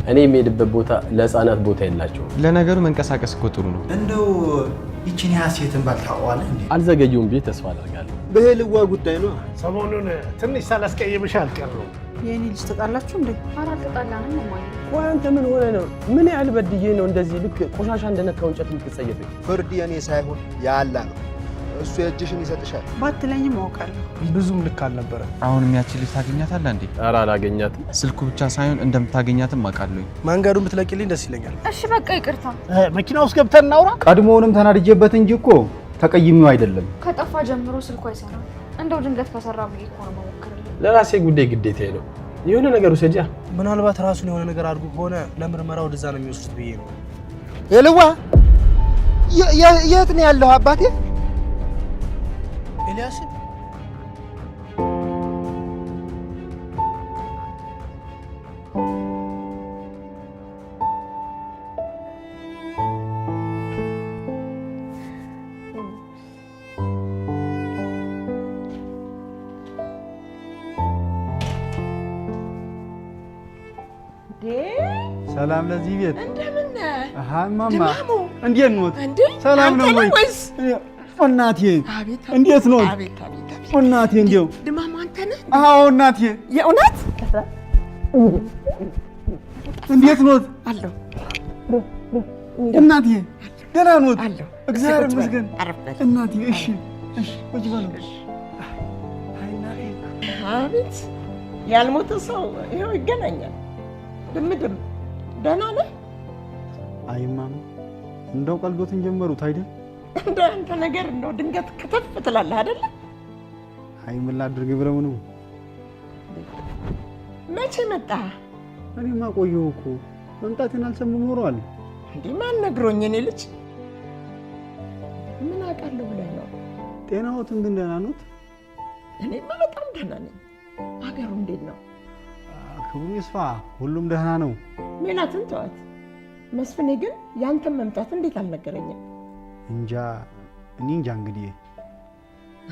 እኔ የምሄድበት ቦታ ለህፃናት ቦታ የላቸው። ለነገሩ መንቀሳቀስ እኮ ጥሩ ነው። እንደው ይቺን ያሴትን ባልታዋለ እንዴ? አልዘገዩም ብዬ ተስፋ አደርጋለሁ። በህልዋ ጉዳይ ነው። ሰሞኑን ትንሽ ሳላስቀይምሽ አልቀረሁም። የኔ ልጅ ተጣላችሁ እንዴ? አራጥጣላንም ማለት ቆይ አንተ ምን ሆነ ነው? ምን ያህል በድዬ ነው እንደዚህ ልክ ቆሻሻ እንደነካው እንጨት የምትጸየፈኝ? ፍርድ የኔ ሳይሆን ያላ ነው። እሱ የእጅሽን ይሰጥሻል። ባትለኝም አውቃለሁ። ብዙም ልክ አልነበረ። አሁንም ያቺን ልጅ ታገኛታለህ እንዴ? ኧረ አላገኛትም። ስልኩ ብቻ ሳይሆን እንደምታገኛትም አውቃለሁ። መንገዱን ብትለቂልኝ ደስ ይለኛል። እሺ በቃ ይቅርታ። መኪና ውስጥ ገብተን እናውራ። ቀድሞውንም ተናድጄበት እንጂ እኮ ተቀይሜው አይደለም። ከጠፋ ጀምሮ ስልኩ አይሰራም። እንደው ድንገት ከሰራ ብዬ እኮ ነው የምሞክርልኝ። ለራሴ ጉዳይ ግዴታዬ ነው። የሆነ ነገር ውሰጂያ። ምናልባት ራሱን የሆነ ነገር አድርጎ ከሆነ ለምርመራ ወደዛ ነው የሚወስዱት ብዬ ነው። ህልዋ የት ነው ያለው አባቴ? ኤልያስ ሰላም ለዚህ ቤት እንደምን ነህ? አሃ ማማ ድማሙ እንዴት ነው? እንዴ ሰላም ነው ወይ? ወይስ እናቴ አቤት እንዴት ነው? አቤት አቤት አቤት እናቴ እንዴው ድማሙ አንተ ነህ? አዎ እናቴ የእውነት እንዴት ነው? አለሁ እናቴ ደህና ነው? አለሁ እግዚአብሔር ይመስገን አረፈት እናቴ። እሺ እሺ ወጅ ባለው አይ እናቴ አቤት ያልሞተ ሰው ይኸው ይገናኛል። ድምድም ደህና ነህ? አይ ማማ እንደው ቀልዶትን ጀመሩት አይደል? እንደ አንተ ነገር እንደው ድንገት ከተፍ ትላለህ አይደል? አይ ምን ላድርግ ብለው ነው። መቼ መጣህ? እኔማ ቆየሁ እኮ መምጣቴን አልሰሙም ኖረዋል። እንዴ ማን ነግሮኝ? እኔ ልጅ ምን አውቃለሁ ብለህ ነው? ጤናዎትን ግን ደህና ኖት? እኔማ በጣም ደህና ነኝ። ሀገሩ እንዴት ነው? ክብሩ ይስፋ ሁሉም ደህና ነው። ሜላትን ተዋት። መስፍኔ ግን ያንተን መምጣት እንዴት አልነገረኝም? እንጃ እኔ እንጃ እንግዲህ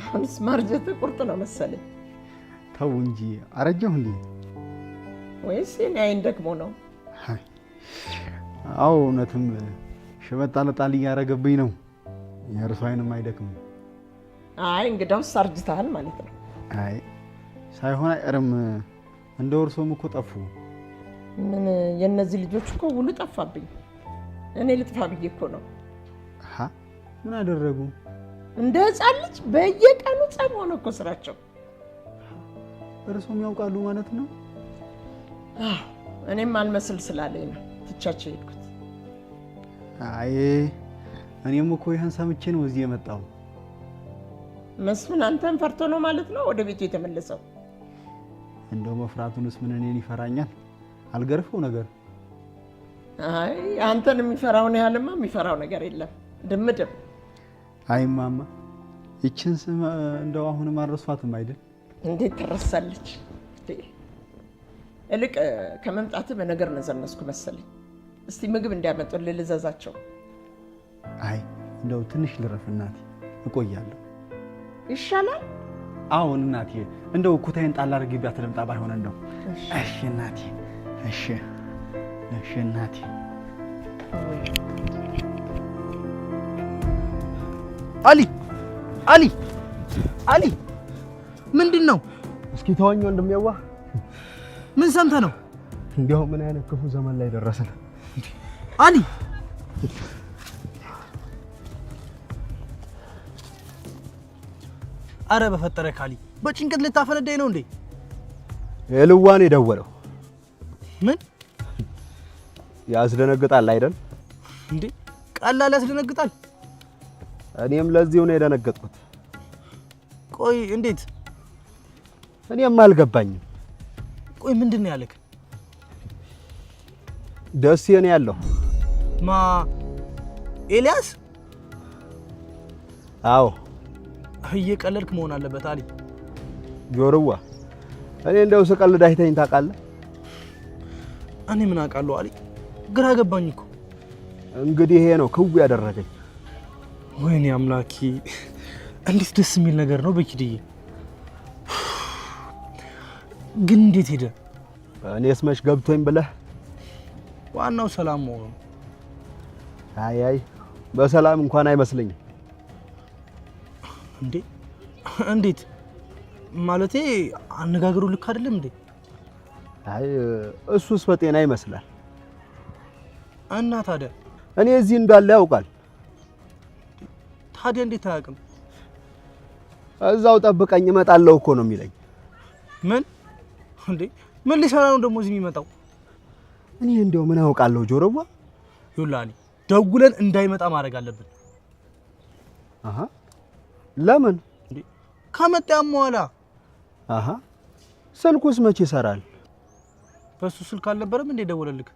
አሁንስ ማርጀት ቁርጥ ነው መሰለኝ። ተው እንጂ አረጀሁ እንዴ? ወይስ የኔ አይን ደግሞ ነው? አዎ እውነትም ሽበጣ ለጣል እያረገብኝ ነው። የእርሱ አይንም አይደክም። አይ እንግዳውስ አርጅተሃል ማለት ነው። አይ ሳይሆን አይቀርም። እንደ እርሶም እኮ ጠፉ። ምን የነዚህ ልጆች እኮ ሁሉ ጠፋብኝ። እኔ ልጥፋ ብዬ እኮ ነው። አሃ ምን አደረጉ? እንደ ሕፃን ልጅ በየቀኑ ጸብ ሆነ እኮ ስራቸው። እርሶም ያውቃሉ ማለት ነው? አዎ እኔም አልመስል ስላለኝ ነው ትቻቸው ሄድኩት። አይ እኔም እኮ ይሄን ሰምቼ ነው እዚህ የመጣው። መስፍን አንተን ፈርቶ ነው ማለት ነው ወደ ቤቱ የተመለሰው? እንደው መፍራቱንስ ምን እኔን ይፈራኛል? አልገርፈው ነገር። አይ አንተን የሚፈራውን ያህልማ የሚፈራው ነገር የለም። ድምድም አይ ማማ ይችን ስም እንደው አሁንም አልረሷትም አይደል? እንዴት ትረሳለች? እልቅ ከመምጣት በነገር ነዘነስኩ መሰለኝ። እስቲ ምግብ እንዲያመጡልህ ልዘዛቸው። አይ እንደው ትንሽ ልረፍ እናቴ፣ እቆያለሁ። ይሻላል? አሁን እናቴ እንደው ኩታዬን ጣል አድርጌባት ልምጣ ባይሆን እንደው። እሺ እናቴ፣ እሺ እሺ እናቴ። አሊ አሊ አሊ ምንድን ነው? እስኪ ተወኝ ወንድሜዋ። ምን ሰምተህ ነው? እንዲያው ምን አይነት ክፉ ዘመን ላይ ደረስን? አሊ አረ በፈጠረ ካሊ በጭንቀት ልታፈነዳኝ ነው እንዴ? የልዋን የደወለው ምን ያስደነግጣል አይደል? እንዴ ቀላል ያስደነግጣል። እኔም ለዚሁ ነው የደነገጥኩት። ቆይ እንዴት? እኔም አልገባኝም። ቆይ ምንድን ነው ያለክ? ደስ የኔ ያለው ማ ኤልያስ? አዎ እየቀለድክ መሆን አለበት አሊ። ጆሮዋ እኔ እንደው ስቀልድ አይተኝ ታውቃለህ? እኔ ምን አውቃለሁ አሊ፣ ግራ ገባኝ እኮ። እንግዲህ ይሄ ነው ክው ያደረገኝ። ወይኔ አምላኬ፣ እንዴት ደስ የሚል ነገር ነው በኪድዬ። ግን እንዴት ሄደ? እኔስ መች ገብቶኝ ብለህ ዋናው ሰላም መሆኑ ነው። አይ በሰላም እንኳን አይመስለኝም። እንዴ እንዴት ማለቴ አነጋገሩ ልክ አይደለም እንዴ? አይ እሱስ በጤና ይመስላል። እና ታዲያ እኔ እዚህ እንዳለ ያውቃል። ታዲያ እንዴት አያውቅም? እዛው ጠብቀኝ እመጣለሁ እኮ ነው የሚለኝ። ምን እንዴ ምን ሊሰራ ነው ደግሞ እዚህ የሚመጣው? እኔ እንደው ምን አውቃለሁ ጆሮዋ። ይውላኒ ደውለን እንዳይመጣ ማድረግ አለብን። አሃ ለምን እንዴ ከመጣም በኋላ አሃ ስልኩስ መቼ ይሰራል? በሱ ስልክ አልነበረም እንዴ ደወለልክ?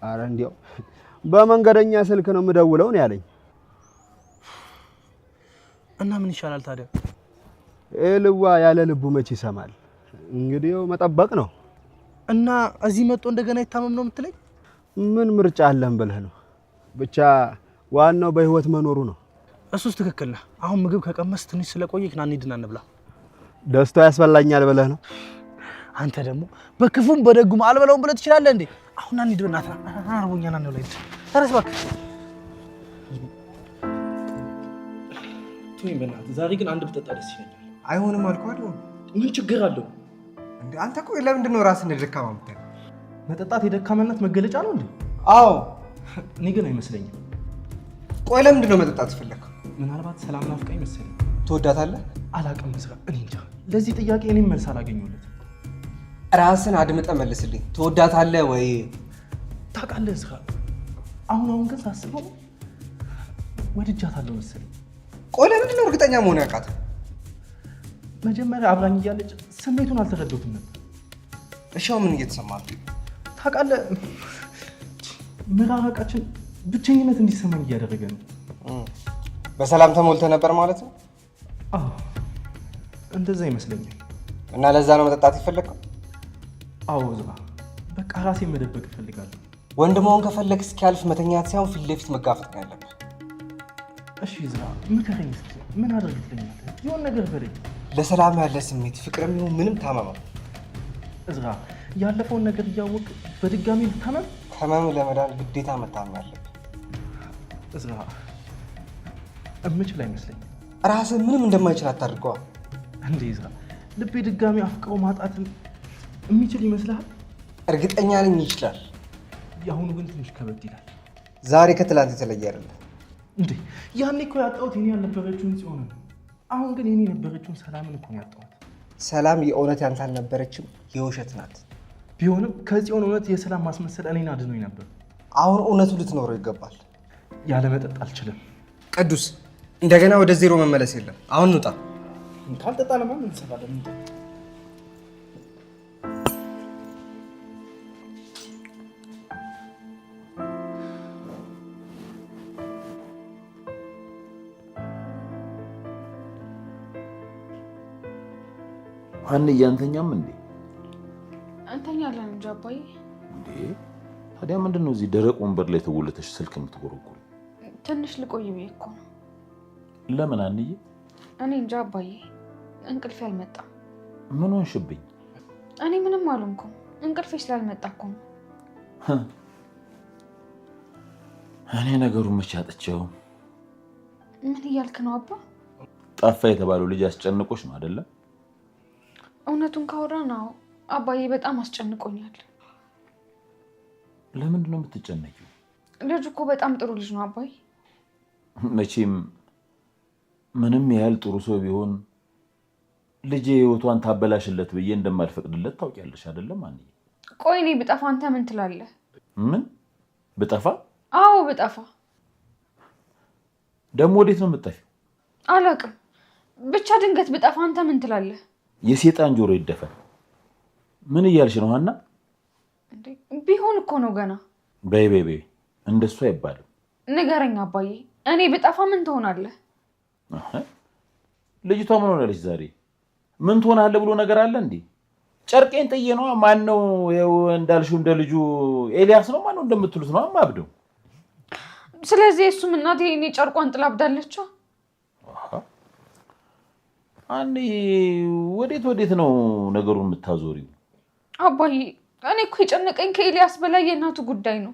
አረ እንዴው በመንገደኛ ስልክ ነው የምደውለው ነው ያለኝ። እና ምን ይሻላል ታዲያ? ኤልዋ ያለ ልቡ መቼ ይሰማል? እንግዲህ መጠበቅ ነው። እና እዚህ መጥቶ እንደገና ይታመም ነው የምትለኝ? ምን ምርጫ አለን ብለህ ነው? ብቻ ዋናው በህይወት መኖሩ ነው። እሱስ ትክክል ነህ። አሁን ምግብ ከቀመስ ትንሽ ስለቆየክ ና እንሂድና እንብላ። ደስታው ያስበላኛል ብለህ ነው? አንተ ደግሞ በክፉም በደጉም አልበላውም ብለህ ትችላለህ እንዴ? አሁን ና እንሂድ በእናትህ። አርቦኛና ነው ላይ ተረስ እባክህ። ቶኝ በእናትህ ዛሬ ግን አንድ ብጠጣ ደስ ይለኛል። አይሆንም አልኩህ አይደል? ምን ችግር አለው እንዴ? አንተ ቆይ ለምንድን ነው ራስህን ደካማ የምትለው? መጠጣት የደካማነት መገለጫ ነው እንዴ? አዎ። እኔ ግን አይመስለኝም። ቆይ ለምንድን ነው መጠጣት ፈለክ? ምናልባት ሰላም ናፍቃኝ መሰለኝ። ትወዳታለህ? አላውቅም ዝራ፣ እኔ እንጃ። ለዚህ ጥያቄ እኔም መልስ አላገኘሁለትም። ራስን አድምጠህ መልስልኝ። ትወዳታለህ ወይ? ታውቃለህ ዝራ፣ አሁን ግን ሳስበው ወድጃታለሁ መሰለኝ። ቆይ ለምንድን ነው እርግጠኛ መሆን ያቃተህ? መጀመሪያ አብራኝ እያለች ስሜቱን አልተረዳሁትም ነበር። እሺ አሁን ምን እየተሰማህ ነው? ታውቃለህ መራራቃችን ብቸኝነት እንዲሰማኝ እያደረገ ነው። በሰላም ተሞልተህ ነበር ማለት ነው? አዎ እንደዛ ይመስለኛል። እና ለዛ ነው መጠጣት የፈለከው? አዎ ዝራ፣ በቃ ራሴን መደበቅ እፈልጋለሁ። ወንድ መሆን ከፈለክ እስኪያልፍ መተኛት ሳይሆን ፊት ለፊት መጋፈጥ ነው ያለብህ። እሺ ዝራ፣ ምከረኝ እስኪ። ምን አድርግ ትለኛለህ? የሆነ ነገር በለኝ። ለሰላም ያለ ስሜት ፍቅርም ይሁን ምንም ታመመው። ዝራ፣ ያለፈውን ነገር እያወቅ በድጋሚ ልታመም? ከመም ለመዳን ግዴታ መታመም ያለብህ። ዝራ፣ እምችል አይመስለኝም። ራስህ ምንም እንደማይችል አታድርገዋል እንዴ ዝራ፣ ልቤ ድጋሚ አፍቅሮ ማጣትን የሚችል ይመስልሃል? እርግጠኛ ነኝ ይችላል። የአሁኑ ግን ትንሽ ከበድ ይላል። ዛሬ ከትላንት የተለየ አይደለም እንዴ። ያኔ እኮ ያጣሁት የኔ ያልነበረችውን ጽዮን ነው። አሁን ግን የኔ የነበረችውን ሰላምን እኮ ነው ያጣሁት። ሰላም የእውነት ያንተ አልነበረችም፣ የውሸት ናት። ቢሆንም ከጽዮን እውነት የሰላም ማስመሰል እኔን አድኖኝ ነበር። አሁን እውነቱ ልትኖረው ይገባል። ያለ መጠጥ አልችልም። ቅዱስ፣ እንደገና ወደ ዜሮ መመለስ የለም። አሁን እንውጣ። ካልጠጣ ለማን እንሰራለን? አንዬ አንተኛም እንዴ? እንተኛለን እንጂ አባዬ። እንዴ ታዲያ ምንድነው እዚህ ደረቅ ወንበር ላይ ተወልተሽ ስልክ የምትጎረጉሪ? ትንሽ ልቆይ ብዬ እኮ ነው። ለምን አንዬ? እኔ እንጃ አባዬ፣ እንቅልፌ አልመጣም። ምን ሆንሽብኝ? እኔ ምንም አልሆንኩም፣ እንቅልፌ ስላልመጣ እኮ ነው። እኔ ነገሩን መቼ አጥቼው። ምን እያልክ ነው አባ? ጠፋ የተባለው ልጅ አስጨንቆሽ ነው አይደለም? እውነቱን ካወራን አዎ አባዬ፣ በጣም አስጨንቆኛል። ለምንድን ነው የምትጨነቂው? ልጅ እኮ በጣም ጥሩ ልጅ ነው አባዬ። መቼም ምንም ያህል ጥሩ ሰው ቢሆን ልጄ ህይወቷን ታበላሽለት ብዬ እንደማልፈቅድለት ታውቂያለሽ አይደለም አንዬ? ቆይ እኔ ብጠፋ አንተ ምን ትላለህ? ምን ብጠፋ? አዎ ብጠፋ። ደግሞ ወዴት ነው የምትጠፊው? አላውቅም፣ ብቻ ድንገት ብጠፋ አንተ ምን ትላለህ? የሴጣን ጆሮ ይደፈን። ምን እያልሽ ነው ሀና? ቢሆን እኮ ነው ገና። በይ በይ በይ፣ እንደሱ አይባልም። ንገረኝ አባዬ፣ እኔ ብጠፋ ምን ትሆናለህ? ልጅቷ ምን ሆናለች ዛሬ? ምን ትሆናለህ ብሎ ነገር አለ እንዴ? ጨርቄን ጥዬ ነው። ማን ነው እንዳልሽው እንደ ልጁ ኤልያስ ነው ማን ነው እንደምትሉት ነው ማብደው። ስለዚህ እሱም እናቴ እኔ ጨርቋን ጥላ አብዳለች። አንዴ ወዴት ነው ነገሩን የምታዞሪው? አባዬ እኔ እኮ የጨነቀኝ ከኤልያስ በላይ የእናቱ ጉዳይ ነው።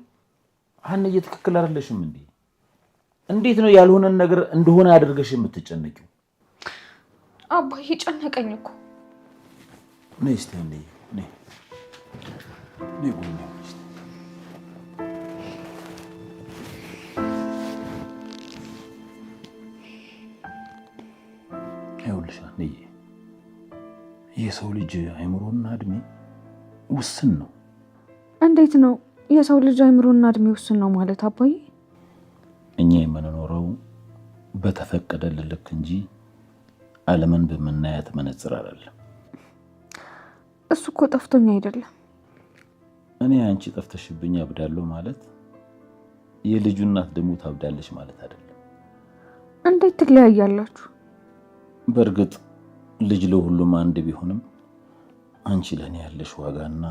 ሀንዬ ትክክል አይደለሽም እንዴ? እንዴት ነው ያልሆነን ነገር እንደሆነ አድርገሽ የምትጨነቂው? አባዬ ጨነቀኝ እኮ። ነይ እስቲ ሀንዬ ነይ ጎኔ። ይኸውልሽ ሀንዬ የሰው ልጅ አይምሮና እድሜ ውስን ነው። እንዴት ነው የሰው ልጅ አይምሮና እድሜ ውስን ነው ማለት አባዬ? እኛ የምንኖረው በተፈቀደልን ልክ እንጂ ዓለምን በምናያት መነጽር አይደለም። እሱ እኮ ጠፍቶኝ አይደለም። እኔ አንቺ ጠፍተሽብኝ አብዳለሁ ማለት የልጁ እናት ደግሞ ታብዳለች ማለት አይደለም። እንዴት ትለያያላችሁ? በእርግጥ ልጅ ለሁሉም አንድ ቢሆንም አንቺ ለኔ ያለሽ ዋጋና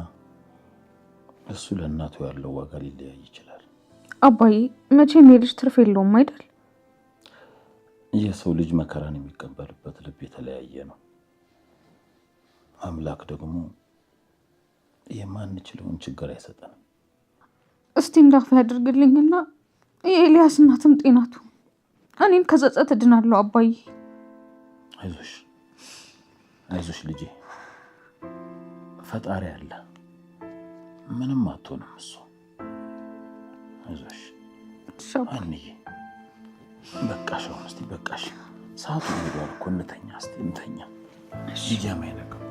እሱ ለእናቱ ያለው ዋጋ ሊለያይ ይችላል። አባዬ መቼም የልጅ ትርፍ የለውም አይደል? የሰው ልጅ መከራን የሚቀበልበት ልብ የተለያየ ነው። አምላክ ደግሞ የማንችለውን ችግር አይሰጠንም። እስቲ እንዳፍ ያድርግልኝና የኤልያስ እናትም ጤናቱ እኔም ከጸጸት እድናለሁ አባዬ። አይዞሽ ልጄ፣ ፈጣሪ አለ፣ ምንም አትሆንም እሱ። አይዞሽ አንዬ፣ በቃሽ። አሁን እስቲ በቃሽ፣ ሰዓቱ ሄዷል እኮ እንተኛ። እስቲ እንተኛ። ቢጃማ ይነቀው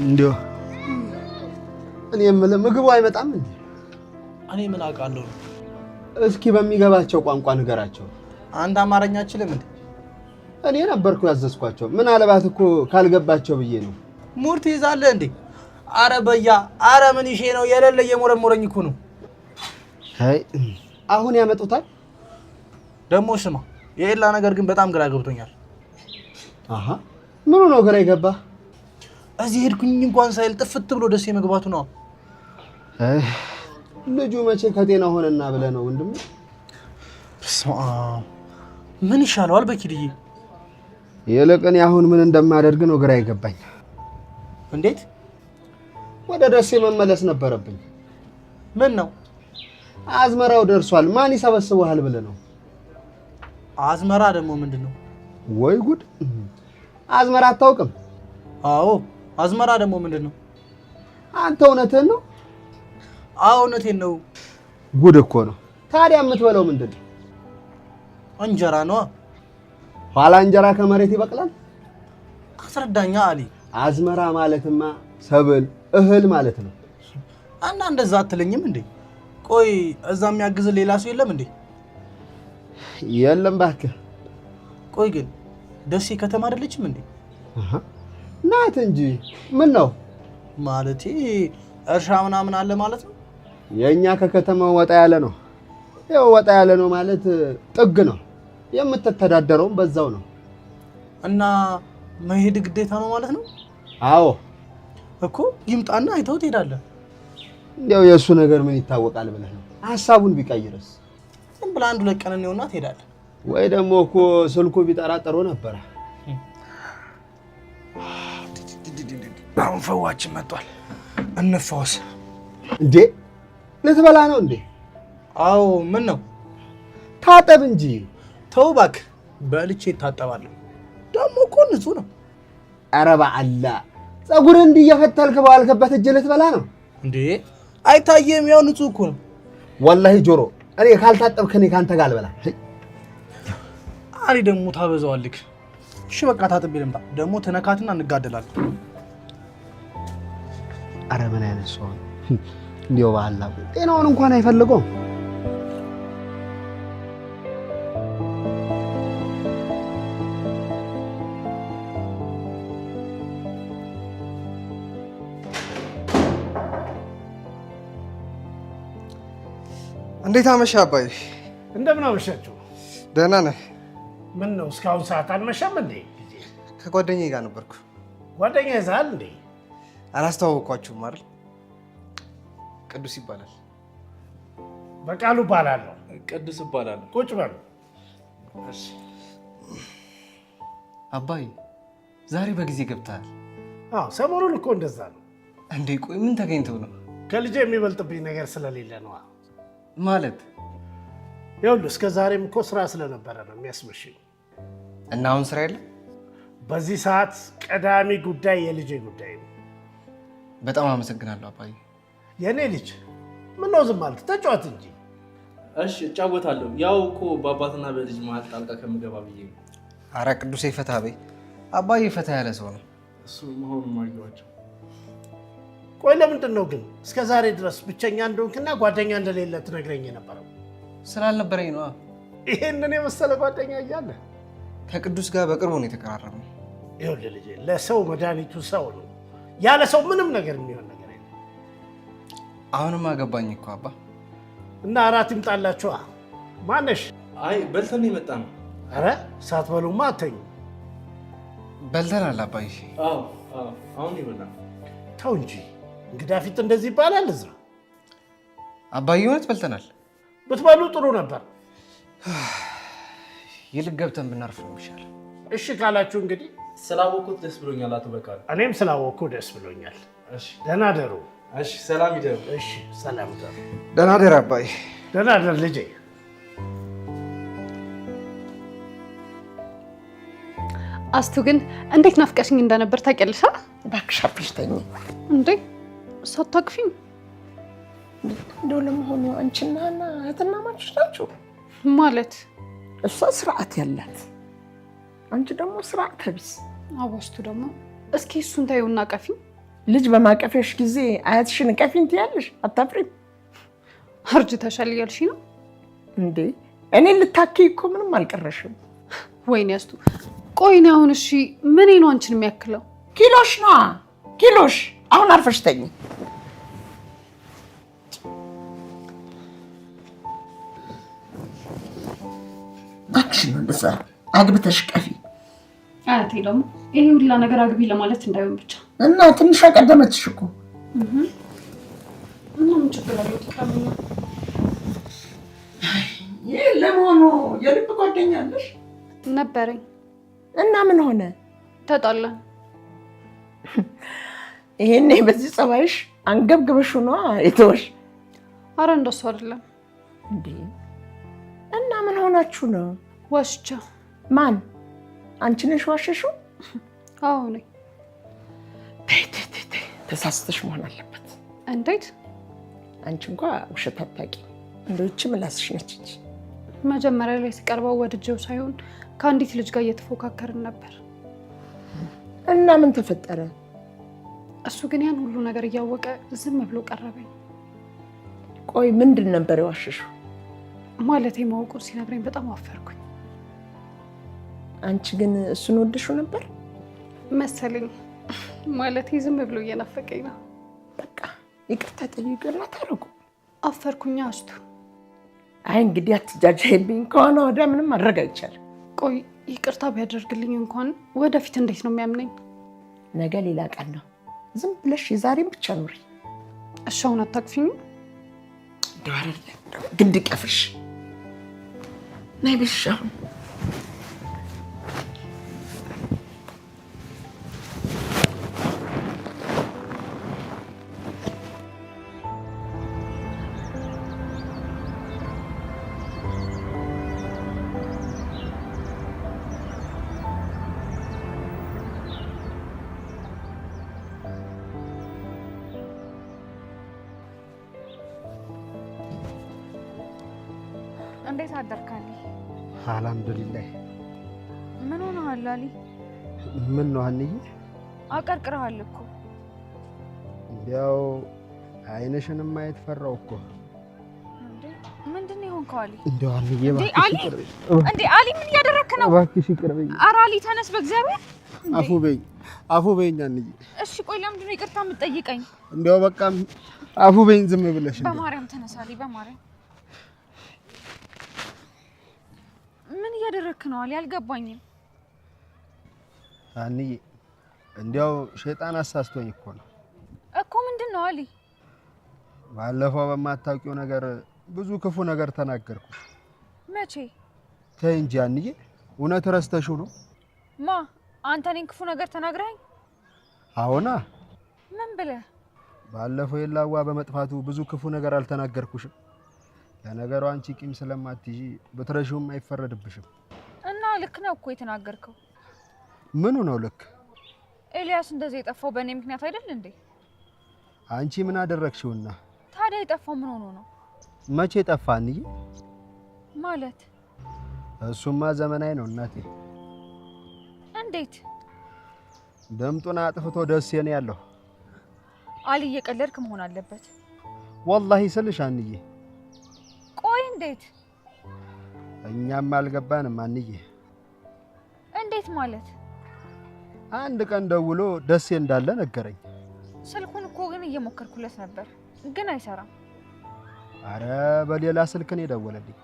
እንዲሁ እኔ የምልህ ምግቡ አይመጣም እንዴ? እኔ ምን አውቃለሁ? እስኪ በሚገባቸው ቋንቋ ንገራቸው። አንድ አማርኛ አችልም እንዴ? እኔ ነበርኩ ያዘዝኳቸው። ምናልባት እኮ ካልገባቸው ብዬ ነው። ሙርት ይዛለህ እንዴ? አረ በያ፣ አረ ምን ይሄ ነው የሌለ የሞረሞረኝ እኮ ነው። አይ አሁን ያመጡታል። ደግሞ ስማ፣ የኤላ ነገር ግን በጣም ግራ ገብቶኛል። አሃ ምኑ ነው ግራ ይገባ? እዚህ ሄድኩኝ እንኳን ሳይል ጥፍት ብሎ ደስ የመግባቱ ነው። ልጁ መቼ ከጤና ሆነና ብለህ ነው ወንድም? ምን ይሻለዋል በኪድዬ? የለቀን አሁን ምን እንደማደርግ ነው ግራ ይገባኝ። እንዴት ወደ ደሴ መመለስ ነበረብኝ። ምን ነው? አዝመራው ደርሷል። ማን ይሰበስበዋል ብለህ ነው? አዝመራ ደግሞ ምንድነው? ወይ ጉድ! አዝመራ አታውቅም? አዎ አዝመራ ደግሞ ምንድነው? አንተ እውነትህን ነው? አዎ እውነቴን ነው። ጉድ እኮ ነው። ታዲያ የምትበለው ምንድነው? እንጀራ ነው። ኋላ እንጀራ ከመሬት ይበቅላል? አስረዳኛ አሊ። አዝመራ ማለትማ ሰብል እህል ማለት ነው። እና እንደዛ አትለኝም እንዴ? ቆይ እዛ የሚያግዝ ሌላ ሰው የለም እንዴ? የለም እባክህ። ቆይ ግን ደሴ ከተማ አይደለችም እንዴ? ናት እንጂ ምን ነው ማለቴ እርሻ ምናምን አለ ማለት ነው። የኛ ከከተማው ወጣ ያለ ነው። ያው ወጣ ያለ ነው ማለት ጥግ ነው። የምትተዳደረውም በዛው ነው። እና መሄድ ግዴታ ነው ማለት ነው? አዎ እኮ ይምጣና አይተው ትሄዳለህ። እንደው የእሱ ነገር ምን ይታወቃል ብለህ ነው? ሀሳቡን ቢቀይርስ? ዝም ብለህ አንድ ሁለት ቀን ነውና ትሄዳለህ። ወይ ደግሞ እኮ ስልኩ ቢጠራጠሩ ነበር። አሁን ፈዋችን መጥቷል። እንፈወስ። እንዴ ልትበላ ነው እንዴ? አዎ ምን ነው? ታጠብ እንጂ። ተው እባክህ፣ በልቼ እታጠባለሁ። ደግሞ እኮ ንጹህ ነው። ኧረ በአላህ ፀጉር እንዲህ እየፈተልክ በዋልክበት እጅ ልትበላ ነው እንዴ? አይታየም? ያው ንጹህ እኮ ነው። ወላሂ ጆሮ፣ እኔ ካልታጠብክ እኔ ካንተ ጋር አልበላ። አሪ ደግሞ ታበዛዋልክ። እሺ በቃ ታጥቤ ልምጣ። ደግሞ ተነካትና እንጋደላለን። ኧረ ምን አይነት ሰው ነው እንዴው? በአላህ ጤናውን እንኳን አይፈልገውም። እንዴት አመሻህ አባዬ? እንደምን አመሻችሁ? ደህና ነህ? ምን ነው እስካሁን ሰዓት አልመሻም እንዴ? ከጓደኛዬ ጋር ነበርኩ። ጓደኛ ይዘሃል እንዴ? አላስተዋወቅኳችሁም አይደል? ቅዱስ ይባላል። በቃሉ እባላለሁ። ቅዱስ እባላለሁ። ቁጭ በሉ። እሺ አባዬ ዛሬ በጊዜ ገብተሃል? አዎ ሰሞኑን እኮ እንደዛ ነው። እንዴ ቆይ ምን ተገኝቶ ነው? ከልጄ የሚበልጥብኝ ነገር ስለሌለ ነው። ማለት ይኸውልህ እስከ ዛሬም እኮ ስራ ስለነበረ ነው የሚያስመሽኝ። እና አሁን ስራ የለም? በዚህ ሰዓት ቀዳሚ ጉዳይ የልጄ ጉዳይ ነው። በጣም አመሰግናለሁ አባዬ። የኔ ልጅ ምነው ዝም አልክ? ተጫወት እንጂ። እሺ እጫወታለሁ። ያው እኮ በአባትና በልጅ መሀል ጣልቃ ከምገባ ብዬ ነው። ኧረ ቅዱሴ ፈታ በይ። አባዬ ፈታ ያለ ሰው ነው። እሱ መሆኑን ማግባቸው። ቆይ ለምንድን ነው ግን እስከ ዛሬ ድረስ ብቸኛ እንደሆንክና ጓደኛ እንደሌለ ትነግረኝ የነበረው? ስላልነበረኝ ነው። ይሄንን የመሰለ ጓደኛ እያለ ከቅዱስ ጋር በቅርቡ ነው የተቀራረብነው። ይኸውልህ ልጄ ለሰው መድኃኒቱ ሰው ነው። ያለ ሰው ምንም ነገር የሚሆን ነገር የለም። አሁንም አገባኝ እኮ አባ። እና እራት ይምጣላችኋ። ማነሽ? አይ በልተን የመጣ ነው። ኧረ ሳትበሉማ አተኙ። በልተናል አባዬ። አዎ አሁን ይበላል። ተው እንጂ እንግዳ ፊት እንደዚህ ይባላል? እዛ አባዬ እውነት በልተናል። ብትበሉ ጥሩ ነበር። ይልቅ ገብተን ብናርፍ ነው የሚሻለው። እሺ ካላችሁ እንግዲህ። ስላወቅሁት ደስ ብሎኛል አቶ በቃሉ። እኔም ስላወቅሁ ደስ ብሎኛል። እሺ ደህና ደሩ። እሺ ሰላም ይደሩ። እሺ ሰላም ደሩ። ደህና ደር አባዬ። ደህና ደር ልጄ። አስቱ ግን እንዴት ናፍቀሽኝ እንደነበር ታውቂያለሽ? እባክሽ አፍሽተኝ እንዴ ሳታቅፊኝ? እንደው ለመሆኑ አንቺና ሀና እህትማማቾች ናችሁ? ማለት እሷ ስርዓት ያላት፣ አንቺ ደግሞ ስርዓተ ቢስ። አባስቱ ደግሞ እስኪ እሱን ታዩና ቀፊኝ። ልጅ በማቀፊያሽ ጊዜ አያትሽን ቀፊኝ ትያለሽ? አታፍሪም? አርጅተሻል እያልሽ ነው እንዴ? እኔን ልታኪይ እኮ ምንም አልቀረሽም። ወይኔ አስቱ፣ ቆይ እኔ አሁን እሺ ምን ነው አንቺን የሚያክለው? ኪሎሽ ነዋ ኪሎሽ። አሁን አርፈሽ ተኝ። እባክሽ ነው እንደዛ አግብተሽ ቀፊ። አያቴ ደግሞ ይሄ ሁላ ነገር አግቢ ለማለት እንዳይሆን ብቻ እና ትንሽ አቀደመችሽ እኮ። ምን ችግር አለው? ተቀበል። ይሄ ለመሆኑ የልብ ጓደኛ አለሽ? ነበረኝ። እና ምን ሆነ? ተጣላን። ይሄኔ በዚህ ጸባይሽ አንገብግበሽ ነው የተወሽ? አረ እንደሱ አይደለም እንዴ። እና ምን ሆናችሁ ነው? ዋሽቻ። ማን? አንቺ ነሽ ዋሸሽው? አዎ ነኝ። ተሳስተሽ መሆን አለበት። እንዴት? አንቺ እንኳን ውሸት አታውቂ። እንደውች ምላስሽ ነች እንጂ መጀመሪያ ላይ ሲቀርበው ወድጄው ሳይሆን ከአንዲት ልጅ ጋር እየተፎካከርን ነበር። እና ምን ተፈጠረ? እሱ ግን ያን ሁሉ ነገር እያወቀ ዝም ብሎ ቀረበኝ። ቆይ ምንድን ነበር የዋሸሽው? ማለቴ ማወቁን ሲነግረኝ በጣም አፈርኩኝ። አንቺ ግን እሱን ወደሽው ነበር መሰለኝ። ማለቴ ዝም ብሎ እየናፈቀኝ ነው። በቃ ይቅርታ ጠይቂውና ታረቁ። አፈርኩኛ አስቱ። አይ እንግዲህ አትጃጃይብኝ። ከሆነ ወዲያ ምንም ማድረግ አይቻልም። ቆይ ይቅርታ ቢያደርግልኝ እንኳን ወደፊት እንዴት ነው የሚያምነኝ? ነገ ሌላ ቀን ነው። ዝም ብለሽ የዛሬን ብቻ ኑሪ። እሺ አሁን አታቅፊኝ? ግድ ቀፍሽ ናይ ብሻ። እንዴት አደርካሊ? አልሐምዱሊላህ። ምን ሆነሃል አሊ? ምን ነው ሀንዬ? አቀርቅረሃል እኮ። ያው አይነሽንም ማየት ፈራው እኮ። ምንድን ነው የሆንከው አሊ? እንደው ሀንዬ እንዴ አሊ ምን እያደረክ ነው? እባክሽ ይቅርብኝ። ኧረ አሊ ተነስ በእግዚአብሔር። አፉ በይኝ ሀንዬ። እሺ ቆይ ለምንድን ነው ይቅርታ የምትጠይቀኝ? እንደው በቃ አፉ በይኝ ዝም ብለሽ። በማርያም ተነስ አሊ በማርያም። ምን እያደረክ ነው አሊ? አልገባኝም ሀንዬ። እንዲያው ሸይጣን አሳስቶኝ እኮ ነው እኮ። ምንድን ነው አሊ? ባለፈው በማታውቂው ነገር ብዙ ክፉ ነገር ተናገርኩ። መቼ? ተይ እንጂ አንዬ፣ እውነት ረስተሽው ነው? ማ አንተ እኔን ክፉ ነገር ተናግረኸኝ? አዎና። ምን ብለህ? ባለፈው የላዋ በመጥፋቱ ብዙ ክፉ ነገር አልተናገርኩሽም? ለነገሩ አንቺ ቂም ስለማትይዢ ብትረሺውም አይፈረድብሽም። እና ልክ ነው እኮ የተናገርከው። ምኑ ነው ልክ? ኤልያስ እንደዚህ የጠፋው በእኔ ምክንያት አይደል እንዴ? አንቺ ምን አደረግሽውና? ታዲያ የጠፋው ምን ሆኖ ነው? መቼ ጠፋ አንዬ? ማለት እሱማ ዘመናዊ ነው እናቴ። እንዴት? ደምጡን አጥፍቶ ደስ የኔ ያለው አሊ እየቀለድክ መሆን አለበት። ወላሂ ስልሽ አንዬ። ቆይ እንዴት? እኛም አልገባንም አንዬ። እንዴት ማለት? አንድ ቀን ደውሎ ደስ እንዳለ ነገረኝ። ስልኩን እኮ ግን እየሞከርኩለት ነበር፣ ግን አይሰራም። አረ በሌላ ስልክ ነው የደወለልኝ።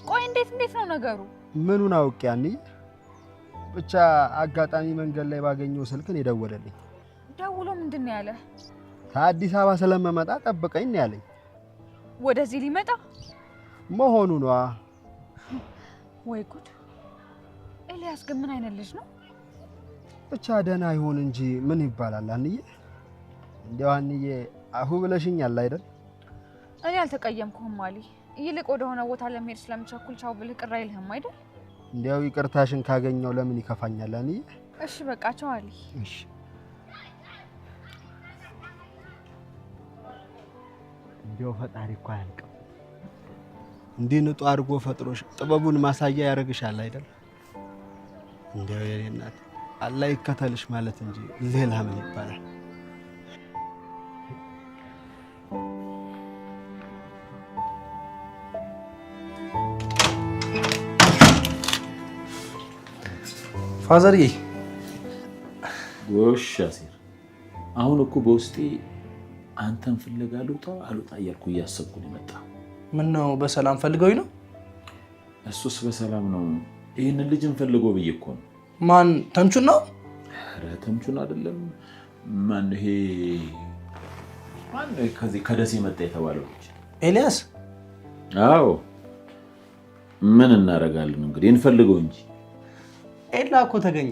ቆይ እንዴት ነው ነገሩ? ምኑን አውቄ አንዬ? ብቻ አጋጣሚ መንገድ ላይ ባገኘው ስልክ ነው የደወለልኝ። ደውሎ ምንድን ነው ያለ? ከአዲስ አበባ ስለመመጣ ጠብቀኝ ነው ያለኝ። ወደዚህ ሊመጣ መሆኑ ነው። ወይ ጉድ! ኤልያስ ግን ምን አይነት ልጅ ነው? ብቻ ደህና ይሁን እንጂ ምን ይባላል አንዬ? እንዴው አንዬ አሁ ብለሽኛል አይደል? እኔ አልተቀየምኩህም አሊ። ይልቅ ወደ ሆነ ቦታ ለመሄድ ስለምቸኩል ቻው ብልህ ቅር አይልህም አይደል? እንዴው ይቅርታሽን ካገኘው ለምን ይከፋኛል አንዬ? እሺ በቃ ቻው አሊ። እሺ እንዴው ፈጣሪ እኮ አያልቅም። እንዲህ ንጡ አድርጎ ፈጥሮሽ ጥበቡን ማሳያ ያደርግሻል አይደል? እንዴው የኔ እናት አላህ ይከተልሽ ማለት እንጂ ሌላ ምን ይባላል? ፋዘርዬ ጎሽ አሲር፣ አሁን እኮ በውስጤ አንተን ፍለጋ አልወጣ እያልኩ እያሰብኩ ነው የመጣ። ምን ነው በሰላም ፈልገውኝ ነው? እሱስ በሰላም ነው። ይህንን ልጅ እንፈልገው ብዬ እኮ ነው። ማን? ተምቹን ነው? ኧረ ተምቹን አይደለም። ማን ይሄ? ማን ከዚህ ከደሴ መጣ የተባለው ልጅ? ኤልያስ? አዎ። ምን እናደርጋለን እንግዲህ እንፈልገው እንጂ። ኤላ እኮ ተገኘ።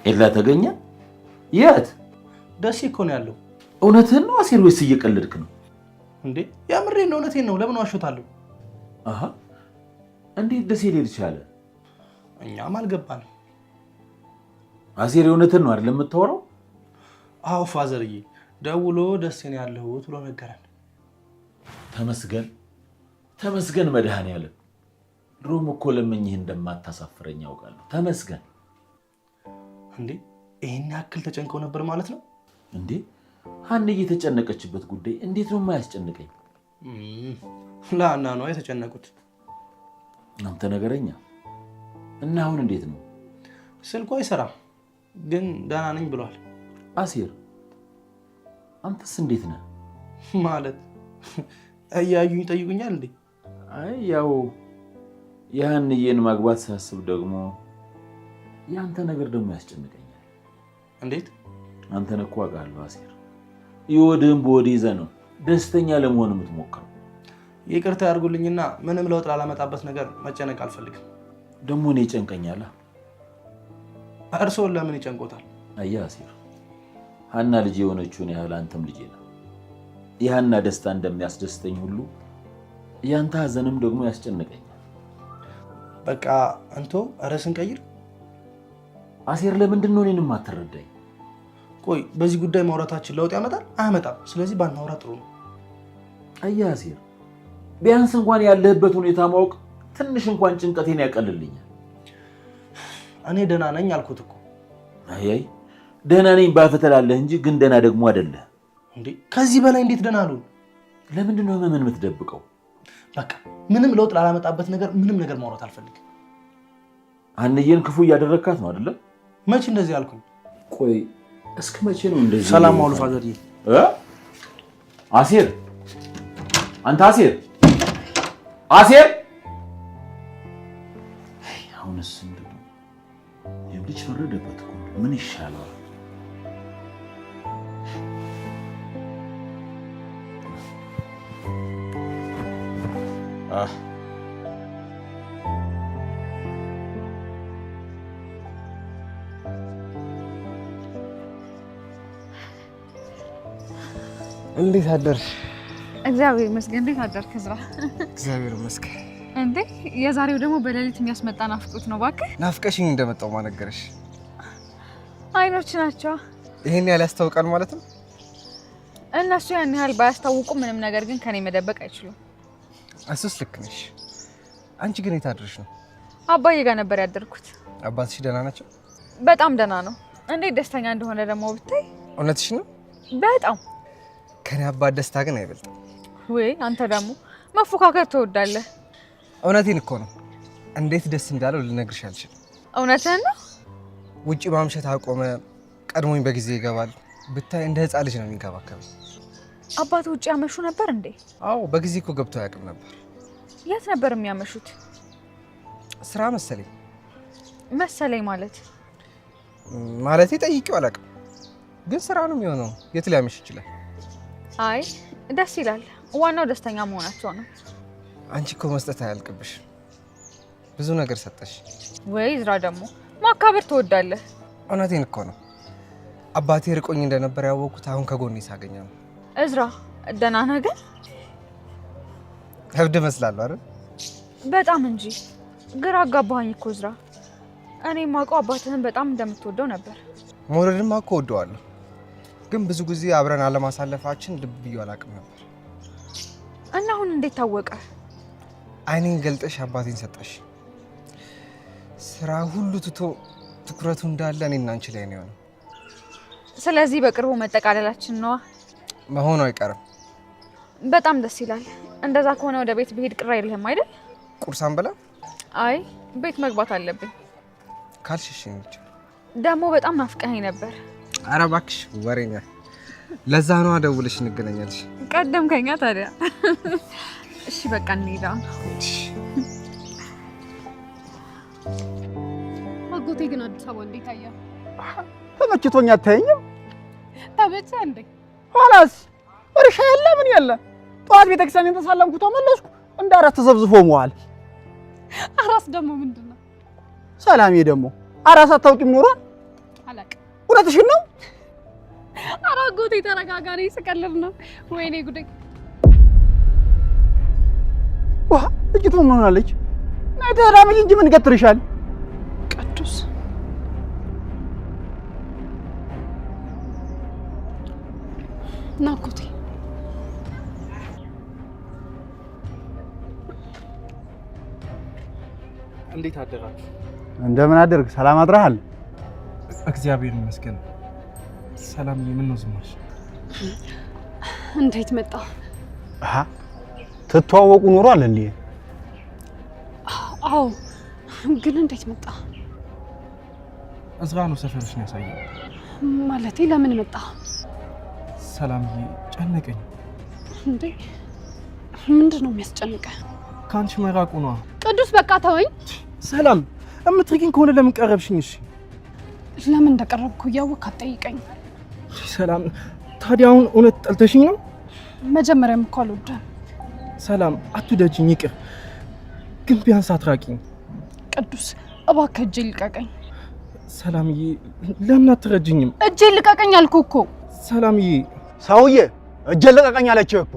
ኤላ ተገኘ? የት? ደሴ እኮ ነው ያለው። እውነትህን ነው አሲር ወይስ እየቀለድክ ነው? እንዴ የምሬን ነው፣ እውነቴን ነው። ለምን ዋሾታለሁ? አሃ እንዴት ደሴ ሊሄድ ቻለ? እኛም አልገባንም። አሲር የእውነትህን ነው አይደል የምታወራው? አዎ ፋዘርዬ፣ ደውሎ ደሴ ነው ያለሁት ብሎ ነገረን። ተመስገን ተመስገን መድኃኔዓለም። ድሮም እኮ ለምኝህ እንደማታሳፍረኝ ያውቃለሁ። ተመስገን። እንዴ ይሄን ያክል ተጨንቀው ነበር ማለት ነው? እንዴ ሀንዬ የተጨነቀችበት ጉዳይ እንዴት ነው የማያስጨንቀኝ? ለሀና ነው የተጨነቁት። አንተ ነገረኛ። እና አሁን እንዴት ነው? ስልኩ አይሰራም፣ ግን ደህና ነኝ ብሏል። አሲር አንተስ እንዴት ነህ? ማለት እያዩኝ ይጠይቁኛል እንዴ? አይ ያው የሀንዬን ማግባት ሳስብ ደግሞ ያንተ ነገር ደግሞ ያስጨንቀኛል። እንዴት? አንተን እኮ አውቃለሁ አሲር፣ ይወድህም በወዲህ ይዘህ ነው ደስተኛ ለመሆን የምትሞክረው። ይቅርታ ያድርጉልኝና ምንም ለውጥ ላላመጣበት ነገር መጨነቅ አልፈልግም። ደግሞ እኔ ይጨንቀኛል። እርስዎን ለምን ይጨንቆታል? አየህ አሲር፣ ሀና ልጅ የሆነችውን ያህል አንተም ልጄ ነው። የሀና ደስታ እንደሚያስደስተኝ ሁሉ ያንተ ሀዘንም ደግሞ ያስጨንቀኛል። በቃ አንተ ርዕስን ቀይር። አሲር ለምንድን ነው እኔንም አትረዳኝ? ቆይ በዚህ ጉዳይ ማውራታችን ለውጥ ያመጣል አያመጣም? ስለዚህ ባናወራ ጥሩ ነው። አየህ አሲር፣ ቢያንስ እንኳን ያለህበት ሁኔታ ማወቅ ትንሽ እንኳን ጭንቀቴን ያቀልልኛል። እኔ ደህና ነኝ አልኩት እኮ። አይ ደህና ነኝ ባፍህ ትላለህ እንጂ ግን ደህና ደግሞ አይደለህ። እንዴ ከዚህ በላይ እንዴት ደህና አሉን? ለምንድን ነው ህመምን የምትደብቀው? በቃ ምንም ለውጥ ላላመጣበት ነገር ምንም ነገር ማውራት አልፈልግም። ሀንዬን ክፉ እያደረግካት ነው አይደለም? መቼ እንደዚህ አልኩኝ? ቆይ እስከ መቼ ነው እንደዚህ? ሰላም ዋሉ ፋዘርዬ። አሲር፣ አንተ አሲር፣ አሲር! አሁንስ እንደው የልጅ ፈረደበት እኮ ምን ይሻላል? እንዴት አደርሽ? እግዚአብሔር ይመስገን። እንዴት አደርክ እዝራ? እግዚአብሔር ይመስገን። እንዴ የዛሬው ደግሞ በሌሊት የሚያስመጣ ናፍቆት ነው። እባክህ ናፍቀሽኝ እንደመጣው ማነገርሽ? አይኖች ናቸው። ይሄን ያህል ያስታውቃል ማለት ነው? እነሱ ያን ያህል ባያስታውቁ ምንም ነገር ግን ከኔ መደበቅ አይችሉም። እሱስ ልክ ነሽ። አንቺ ግን የት አድረሽ ነው? አባዬ ጋር ነበር ያደርኩት። አባትሽ ደህና ናቸው? በጣም ደህና ነው። እንዴት ደስተኛ እንደሆነ ደግሞ ብታይ። እውነትሽ ነው? በጣም ከኔ አባት ደስታ ግን አይበልጥም። ወይ አንተ ደግሞ መፎካከር ትወዳለህ። እውነቴን እኮ ነው። እንዴት ደስ እንዳለው ልነግርሽ አልችልም። እውነትህን ነው? ውጪ ማምሸት አቆመ። ቀድሞኝ በጊዜ ይገባል። ብታይ እንደ ህፃን ልጅ ነው የሚንከባከበው። አባት ውጪ ያመሹ ነበር እንዴ? አዎ፣ በጊዜ እኮ ገብቶ አያውቅም ነበር። የት ነበር የሚያመሹት? ስራ መሰለኝ። መሰለኝ ማለት ጠይቄው አላውቅም፣ ግን ስራ ነው የሚሆነው። የት ሊያመሽ ይችላል? አይ ደስ ይላል። ዋናው ደስተኛ መሆናቸው ነው። አንቺ እኮ መስጠት አያልቅብሽ። ብዙ ነገር ሰጠሽ። ወይ እዝራ ደግሞ ማካበር ትወዳለህ። እውነቴን እኮ ነው። አባቴ ርቆኝ እንደነበር ያወቅኩት አሁን ከጎኔ ሳገኘው ነው። እዝራ ደህና ነህ ግን? እብድ እመስላለሁ አይደል? በጣም እንጂ። ግራ አጋባኸኝ እኮ እዝራ። እኔ የማውቀው አባትህን በጣም እንደምትወደው ነበር። መውደድማ እኮ ወደዋለሁ፣ ግን ብዙ ጊዜ አብረን አለማሳለፋችን ልብ ብዬው አላውቅም ነበር። እና አሁን እንዴት ታወቀ? አይኔን ገልጠሽ አባቴን ሰጠሽ። ስራ ሁሉ ትቶ ትኩረቱ እንዳለ እኔና አንቺ ላይ ነው የሆነው። ስለዚህ በቅርቡ መጠቃለላችን ነዋ። መሆኑ አይቀርም። በጣም ደስ ይላል። እንደዛ ከሆነ ወደ ቤት ብሄድ ቅር አይልህም አይደል? ቁርስ አንበላ? አይ ቤት መግባት አለብኝ። ካልሽሽ እንጂ ደግሞ በጣም ናፍቀኸኝ ነበር። ኧረ እባክሽ ወሬኛ። ለዛ ነው ደውለሽ እንገናኛለሽ። ቀደምከኛ ታዲያ። እሺ በቃ እንሂድ። አጎቴ ግን አዲስ አበባ እንዴት አየህ? ተመችቶኝ አታየኝም? ተመቸህ እንዴ? ኋላስ እርሻ የለ ምን የለ። ጠዋት ቤተክርስቲያን ተሳለምኩ ተመለስኩ። እንዳራት ተዘብዝፎ መዋል። አራስ ደግሞ ምንድነው? ሰላሜ ደግሞ አራስ አታውቂም ኖሯል? አላውቅም። እውነትሽን ነው? ኧረ አጎቴ ተረጋጋ፣ እኔ ስቀልድ ነው። ወይኔ ጉዴ! ዋ እጅቱ ምን ሆናለች? ነይ ተራመጂ እንጂ ምን ገትርሻል? ቅዱስ ና አጎቴ። እንዴት አደራችሁ? እንደምን አደርክ? ሰላም አድረሃል? እግዚአብሔር ይመስገን። ሰላም። ምን ነው ዝም አልሽ? እንዴት መጣ? አሃ ትተዋወቁ ኖሯል እንዴ? አዎ፣ ግን እንዴት መጣ? እዝራ ነው ሰፈርሽ ነው ያሳየው። ማለቴ ለምን መጣ? ሰላምዬ ጨነቀኝ። እንዴ ምንድን ነው የሚያስጨንቀህ? ካንቺ መራቁ ነው። ቅዱስ በቃ ተወኝ። ሰላም እምትርቂኝ ከሆነ ለምን ቀረብሽኝ? እሺ ለምን እንደቀረብኩ እያወቅህ አትጠይቀኝ። ሰላም ታዲያ አሁን እውነት ጠልተሽኝ ነው? መጀመሪያም እኮ አልወደም። ሰላም አትውደጂኝ፣ ይቅር፣ ግን ቢያንስ አትራቂኝ። ቅዱስ እባክህ እጄ ልቀቀኝ። ሰላምዬ ለምን አትረጅኝም? እጄ ልቀቀኝ አልኩህ እኮ። ሰላምዬ ሰውዬ እጄ ልቀቀኝ አለችህ እኮ።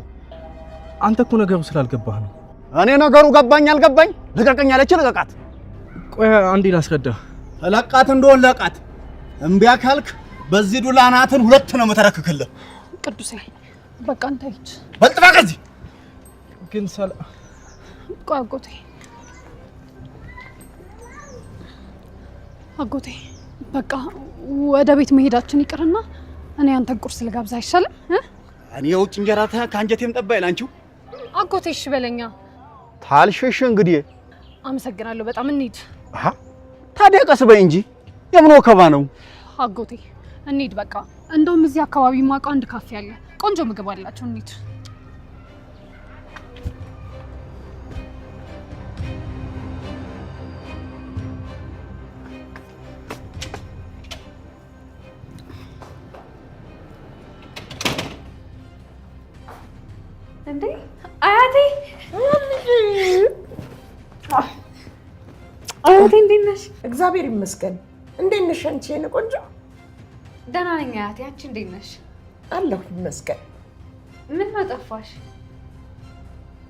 አንተ እኮ ነገሩ ስላልገባህ ነው። እኔ ነገሩ ገባኝ አልገባኝ ልቀቀኝ አለችህ፣ ልቀቃት። ቆይ አንዴ ላስረዳ። ለቃት እንደሆነ ለቃት። እምቢ ካልክ በዚህ ዱላ ናትን ሁለት ነው መተረክክልህ። ቅዱሴ በቃ አንተ ሂድ። በልጥፋ ከዚህ ግን ቆይ አጎቴ አጎቴ በቃ ወደ ቤት መሄዳችን ይቅርና እኔ አንተን ቁርስ ልጋብዝ አይሻልም? እኔ የውጭ እንጀራ ከአንጀቴም ጠባ ይላንቺው። አጎቴ እሺ በለኛ። ታልሽሽ እንግዲህ አመሰግናለሁ በጣም እንሂድ። አሃ ታዲያ ቀስ በይ እንጂ የምን ወከባ ነው? አጎቴ እንሂድ በቃ። እንደውም እዚህ አካባቢ ማውቀው አንድ ካፌ አለ፣ ቆንጆ ምግብ አላቸው። እንሂድ። እንዴ አያቴ አያቴ እንዴት ነሽ? እግዚአብሔር ይመስገን። እንዴት ነሽ አንቺ የኔ ቆንጆ? ደህና ነኝ አያቴ። አንቺ እንዴት ነሽ? አለሁ ይመስገን። ምን አጠፋሽ?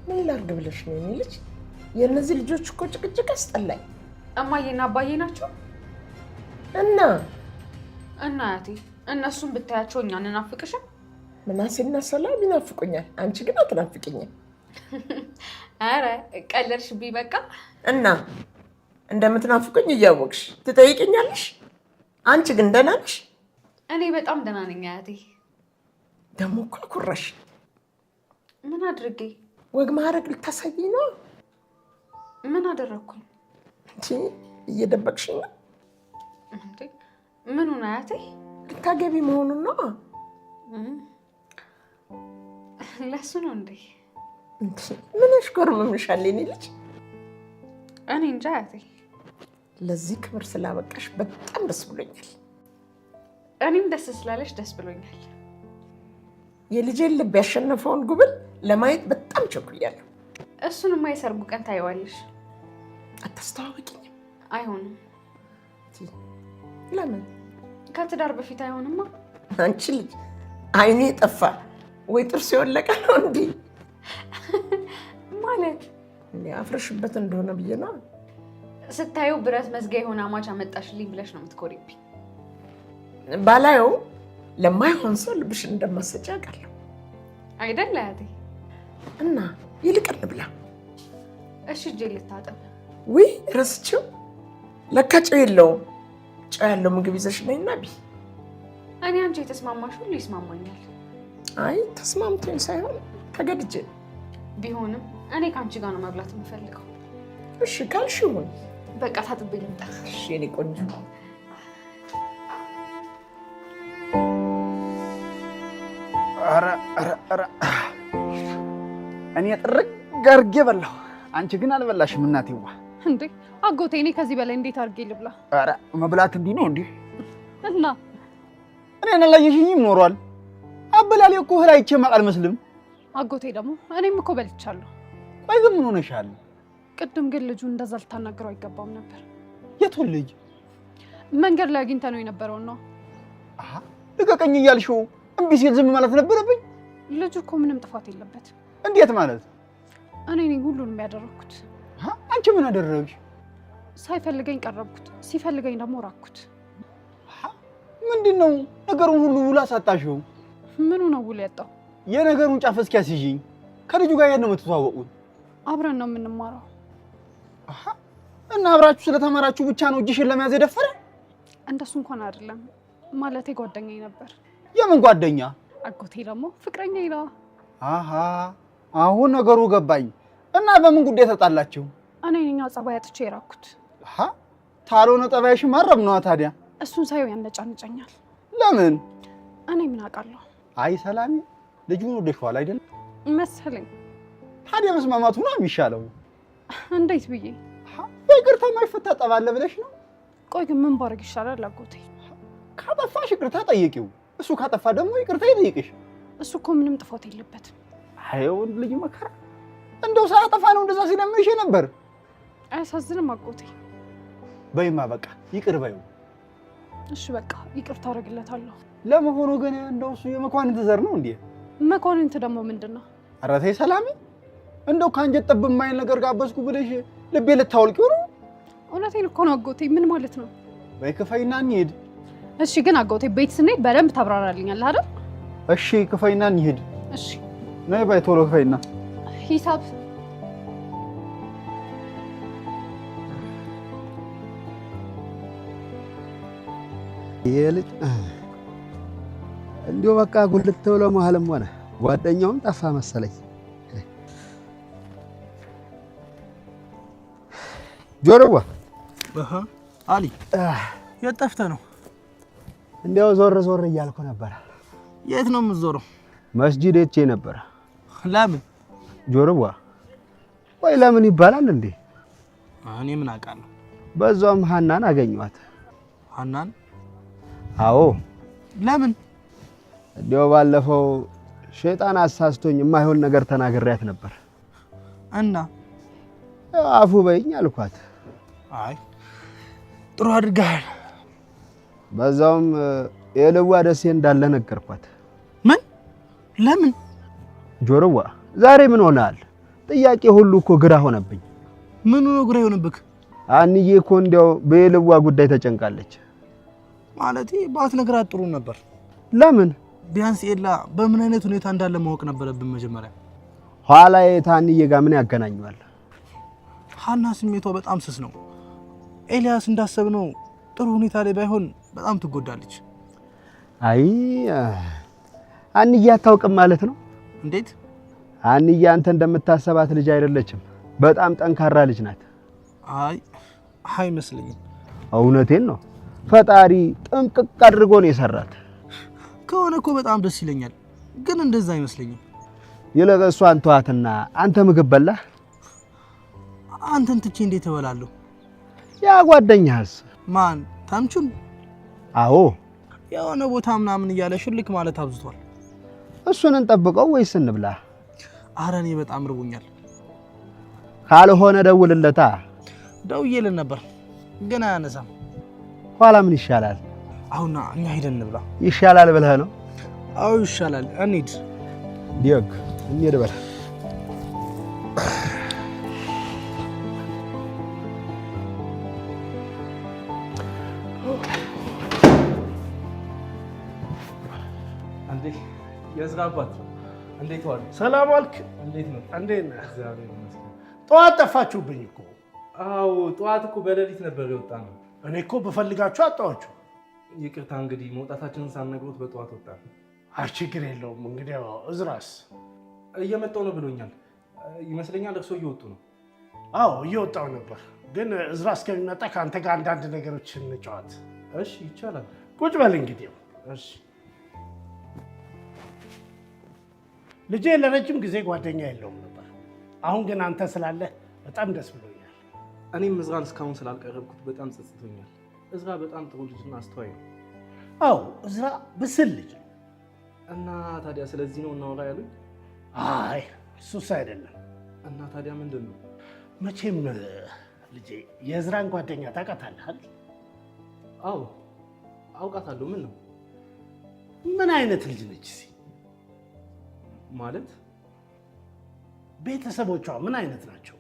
ምን ላድርግ ብለሽ ነው የኔ ልጅ? የእነዚህ ልጆች እኮ ጭቅጭቅ አስጠላኝ። እማዬና አባዬ ናቸው እና አያቴ እነሱን ብታያቸው እኛን እናፍቅሽም? ምናሴና ሰላም ይናፍቁኛል። አንቺ ግን አትናፍቅኝም። አረ ቀለድሽብኝ በቃ። እና እንደምትናፍቁኝ እያወቅሽ ትጠይቅኛለሽ? አንቺ ግን ደህና ነሽ? እኔ በጣም ደህና ነኝ አያቴ። ደግሞ እኮ አኩራሽ። ምን አድርጌ? ወግ ማዕረግ ልታሳይኝ ነው? ምን አደረኩኝ? እንዴ እየደበቅሽኝ ነው? እንዴ ምኑን አያቴ? ልታገቢ መሆኑን ነው? ለሱ ነው እንዴ? ምን አሽኮርምምሻል የኔ ልጅ? እኔ እንጃ አያቴ። ለዚህ ክብር ስላበቃሽ በጣም ደስ ብሎኛል። እኔም ደስ ስላለሽ ደስ ብሎኛል። የልጄን ልብ ያሸነፈውን ጉብል ለማየት በጣም ቸኩያለሁ። እሱንማ የሰርጉ ቀን ታይዋለሽ። አታስተዋወቂኝም? አይሆንም። ለምን? ከትዳር በፊት አይሆንማ። አንቺ ልጅ አይኔ ጠፋ ወይ ጥርስ የወለቀ ነው እንዴ? ማለት አፍረሽበት እንደሆነ ብዬ ነው። ስታዩ ብረት መዝጊያ የሆነ አማች አመጣሽልኝ ብለሽ ነው የምትኮሪብኝ። ባላየው ለማይሆን ሰው ልብሽን እንደማሰጪ አውቃለሁ አይደል አያቴ? እና ይልቅ እንብላ። እሺ እጄ ልታጠብ። ውይ ረስቼው፣ ለካ ጨው የለውም። ጨው ያለው ምግብ ይዘሽ ነይና ቢ። እኔ አንቺ የተስማማሽ ሁሉ ይስማማኛል። አይ ተስማምቶኝ ሳይሆን ተገድጄ ነው። ቢሆንም እኔ ከአንቺ ጋር ነው መብላት የምፈልገው። እሺ ካልሽ ይሁን። በቃ ታጥቤ ልምጣ። እሺ የኔ ቆንጆ። ኧረ እኔ ጥርግ አድርጌ በላሁ። አንቺ ግን አልበላሽም እናቴዋ። እንዴ አጎቴ፣ እኔ ከዚህ በላይ እንዴት አድርጌ ልብላ? ኧረ መብላት እንዲህ ነው እንዴ? እና እኔን አላየሽኝም ኖሯል። አበላሌ እኮ እህል አይቼ ማቅ አልመስልም። አጎቴ ደግሞ እኔም እኮ በልቻለሁ። ቆይ ግን ምን ሆነሻል? ቅድም ግን ልጁ እንደዛ ልታናግረው አይገባም ነበር። የቱን ልጅ? መንገድ ላይ አግኝተ ነው የነበረውን ነው። አሃ ልቀቀኝ እያልሽው እምቢ ሲል ዝም ማለት ነበረብኝ? ልጁ እኮ ምንም ጥፋት የለበትም። እንዴት ማለት? እኔ ነኝ ሁሉንም ያደረኩት። አንቺ ምን አደረግሽ? ሳይፈልገኝ ቀረብኩት፣ ሲፈልገኝ ደግሞ ራኩት። ምንድነው ነገሩን ሁሉ ውላ ሳጣሽው? ምኑ ነው ውል ያጣው? የነገሩን ጫፍ እስኪ ያስይኝ። ከልጁ ጋር ያለው የምትተዋወቁት? አብረን ነው የምንማረው። እና አብራችሁ ስለተማራችሁ ብቻ ነው እጅሽን ለመያዝ የደፈረ? እንደሱ እንኳን አይደለም፣ ማለቴ ጓደኛዬ ነበር። የምን ጓደኛ? አጎቴ ደግሞ ፍቅረኛዬ ነው። አሃ አሁን ነገሩ ገባኝ። እና በምን ጉዳይ ተጣላችሁ? እኔ ነኝ ጸባይ አጥቼ የራኩት። አሃ ታልሆነ ጠባይሽ ማረም ነው ታዲያ። እሱን ሳይው ያነጫንጨኛል። ለምን? እኔ ምን አውቃለሁ። አይ ሰላም ልጁን ወደሽዋል አይደል? መሰለኝ። ታዲያ መስማማቱ ነው የሚሻለው። እንዴት ብዬ? በይቅርታ ማይፈታ ጠባለ ብለሽ ነው? ቆይ ግን ምን ባረግ ይሻላል አጎቴ? ካጠፋሽ ይቅርታ ጠይቂው። እሱ ካጠፋ ደግሞ ይቅርታ ይጠይቅሽ። እሱ እኮ ምንም ጥፋት የለበትም። አይ ወንድ ልጅ መከራ። እንደው ሳያጠፋ ነው እንደዛ ሲለምንሽ ነበር። አያሳዝንም አጎቴ? በይማ በቃ ይቅር በይው። እሺ በቃ ይቅርታ አደርግለታለሁ። ለመሆኑ ግን እንደው እሱ የመኳንንት ዘር ነው እንዴ? መኳንንት ደግሞ ምንድነው? ኧረ ተይ ሰላሜ፣ እንደው ካንጀት ጠብ የማይል ነገር ጋበዝኩ ብለሽ ልቤ ልታወልቂው ነው? እውነቴን እኮ ነው አጎቴ። ምን ማለት ነው? በይ ክፈይና እንሂድ። እሺ ግን አጎቴ ቤት ስንሄድ በደንብ ታብራራልኛለህ አይደል? እሺ ክፈይና እንሂድ። እሺ ነይ ባይ ቶሎ ክፈይና። ሂሳብ የልጅ እንዲሁ በቃ ጉልት ብሎ መሀልም ሆነ ጓደኛውም ጠፋ መሰለኝ። ጆሮዋ አሊ የት ጠፍተህ ነው? እንዲያው ዞር ዞር እያልኩ ነበር። የት ነው የምትዞረው? መስጂድ ሄጄ ነበር። ለምን? ጆሮዋ ወይ ለምን ይባላል እንዴ? እኔ ምን አውቃለሁ። በዛውም ሀናን አገኘኋት። ሀናን? አዎ። ለምን? እንዲያው ባለፈው ሸይጣን አሳስቶኝ የማይሆን ነገር ተናግሬያት ነበር እና አፉ በይኝ አልኳት። አይ ጥሩ አድርገሃል። በዛውም የልዋ ደሴ እንዳለ ነገርኳት። ምን? ለምን? ጆሮዋ ዛሬ ምን ሆናል? ጥያቄ ሁሉ እኮ ግራ ሆነብኝ። ምን ነው ግራ የሆነብክ? አንዬ እኮ እንዲያው በልዋ ጉዳይ ተጨንቃለች። ማለቴ ባትነግራት ጥሩ ነበር። ለምን? ቢያንስ ኤላ በምን አይነት ሁኔታ እንዳለ ማወቅ ነበረብን መጀመሪያ። ኋላ የታንዬ ጋር ምን ያገናኘዋል? ሀና ስሜቷ በጣም ስስ ነው። ኤልያስ እንዳሰብነው ጥሩ ሁኔታ ላይ ባይሆን በጣም ትጎዳለች። አይ አንዬ አታውቅም ማለት ነው? እንዴት? አንዬ አንተ እንደምታሰባት ልጅ አይደለችም። በጣም ጠንካራ ልጅ ናት። አይ አይመስለኝም። እውነቴን ነው። ፈጣሪ ጥንቅቅ አድርጎ ነው የሰራት። ከሆነ እኮ በጣም ደስ ይለኛል፣ ግን እንደዛ አይመስለኝም። ይልቅ እሷን ተዋትና አንተ ምግብ በላህ? አንተን ትቼ እንዴት እበላለሁ? ያ ጓደኛህስ? ማን? ታምቹን? አዎ የሆነ ቦታ ምናምን እያለ ሽልክ ማለት አብዝቷል። እሱን እንጠብቀው ወይስ እንብላ? ኧረ እኔ በጣም ርቦኛል። ካልሆነ ደውልለታ። ደውዬልን ነበር ግን አያነሳም። ኋላ ምን ይሻላል? አሁን እኛ ሄደን እንብላ። ይሻላል ብለህ ነው? አዎ ይሻላል። እንሂድ። ዲዮግ እንሂድ በል። አንዴ የዝራ አባት እንዴት ዋሉ? ሰላም ዋልክ? እንዴት ነው? እንዴት ነህ? እግዚአብሔር ይመስገን። ጠዋት ጠፋችሁብኝ እኮ። አዎ ጠዋት እኮ በሌሊት ነበር የወጣ ነው። እኔ እኮ በፈልጋችሁ አጣኋችሁ። ይቅርታ እንግዲህ መውጣታችንን ሳንነግሮት በጠዋት ወጣ። አይ ችግር የለውም። እንግዲህ እዝራስ እየመጣው ነው ብሎኛል። ይመስለኛል እርሶ እየወጡ ነው። አዎ እየወጣው ነበር፣ ግን እዝራ እስከሚመጣ ከአንተ ጋር አንዳንድ ነገሮች እንጫወት። እሺ ይቻላል። ቁጭ በል እንግዲህ። እሺ ልጄ ለረጅም ጊዜ ጓደኛ የለውም ነበር። አሁን ግን አንተ ስላለህ በጣም ደስ ብሎኛል። እኔም እዝራን እስካሁን ስላልቀረብኩት በጣም ጸጽቶኛል። እዝራ በጣም ጥሩ ልጅና አስተዋይ ነው። አዎ እዝራ ብስል ልጅ ነው። እና ታዲያ ስለዚህ ነው እናወራ ያሉኝ? አይ እሱስ አይደለም። እና ታዲያ ምንድን ነው? መቼም ልጄ የእዝራን ጓደኛ ታውቃታለህ አይደል? አዎ አውቃታለሁ። ምን ነው? ምን አይነት ልጅ ነች? ማለት ቤተሰቦቿ ምን አይነት ናቸው?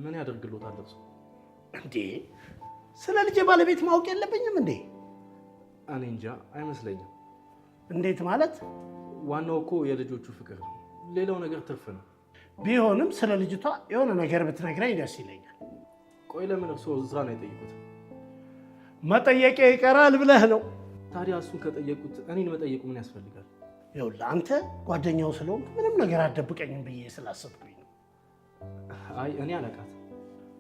ምን ያደርግሎታል እርሱ? እንዴ ስለ ልጄ ባለቤት ማወቅ የለብኝም እንዴ? እኔ እንጃ፣ አይመስለኝም። እንዴት ማለት? ዋናው እኮ የልጆቹ ፍቅር ነው። ሌላው ነገር ትርፍ ነው። ቢሆንም ስለ ልጅቷ የሆነ ነገር ብትነግረኝ ደስ ይለኛል። ቆይ ለምን እርስዎ እዝራን አይጠይቁት? መጠየቄ ይቀራል ብለህ ነው? ታዲያ እሱን ከጠየቁት እኔን መጠየቁ ምን ያስፈልጋል? ይኸውልህ አንተ ጓደኛው ስለሆንክ ምንም ነገር አትደብቀኝም ብዬ ስላሰብኩኝ ነው። አይ እኔ አላውቃት።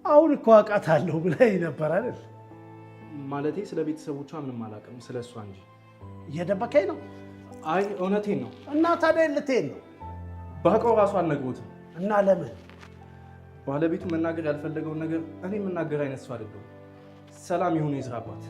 አሁን እኮ አውቃታለሁ ብለህ ነበር አይደል? ማለቴ ስለ ቤተሰቦቿ ምንም አላውቅም፣ ስለ እሷ እንጂ። እየደበቀኝ ነው? አይ እውነቴን ነው። እና ታዲያ ልትሄድ ነው? ባውቀው ራሱ አልነግሮትም። እና ለምን? ባለቤቱ መናገር ያልፈለገውን ነገር እኔ የምናገር አይነት ሰው አይደለሁም። ሰላም ይሁን የዝራ አባት።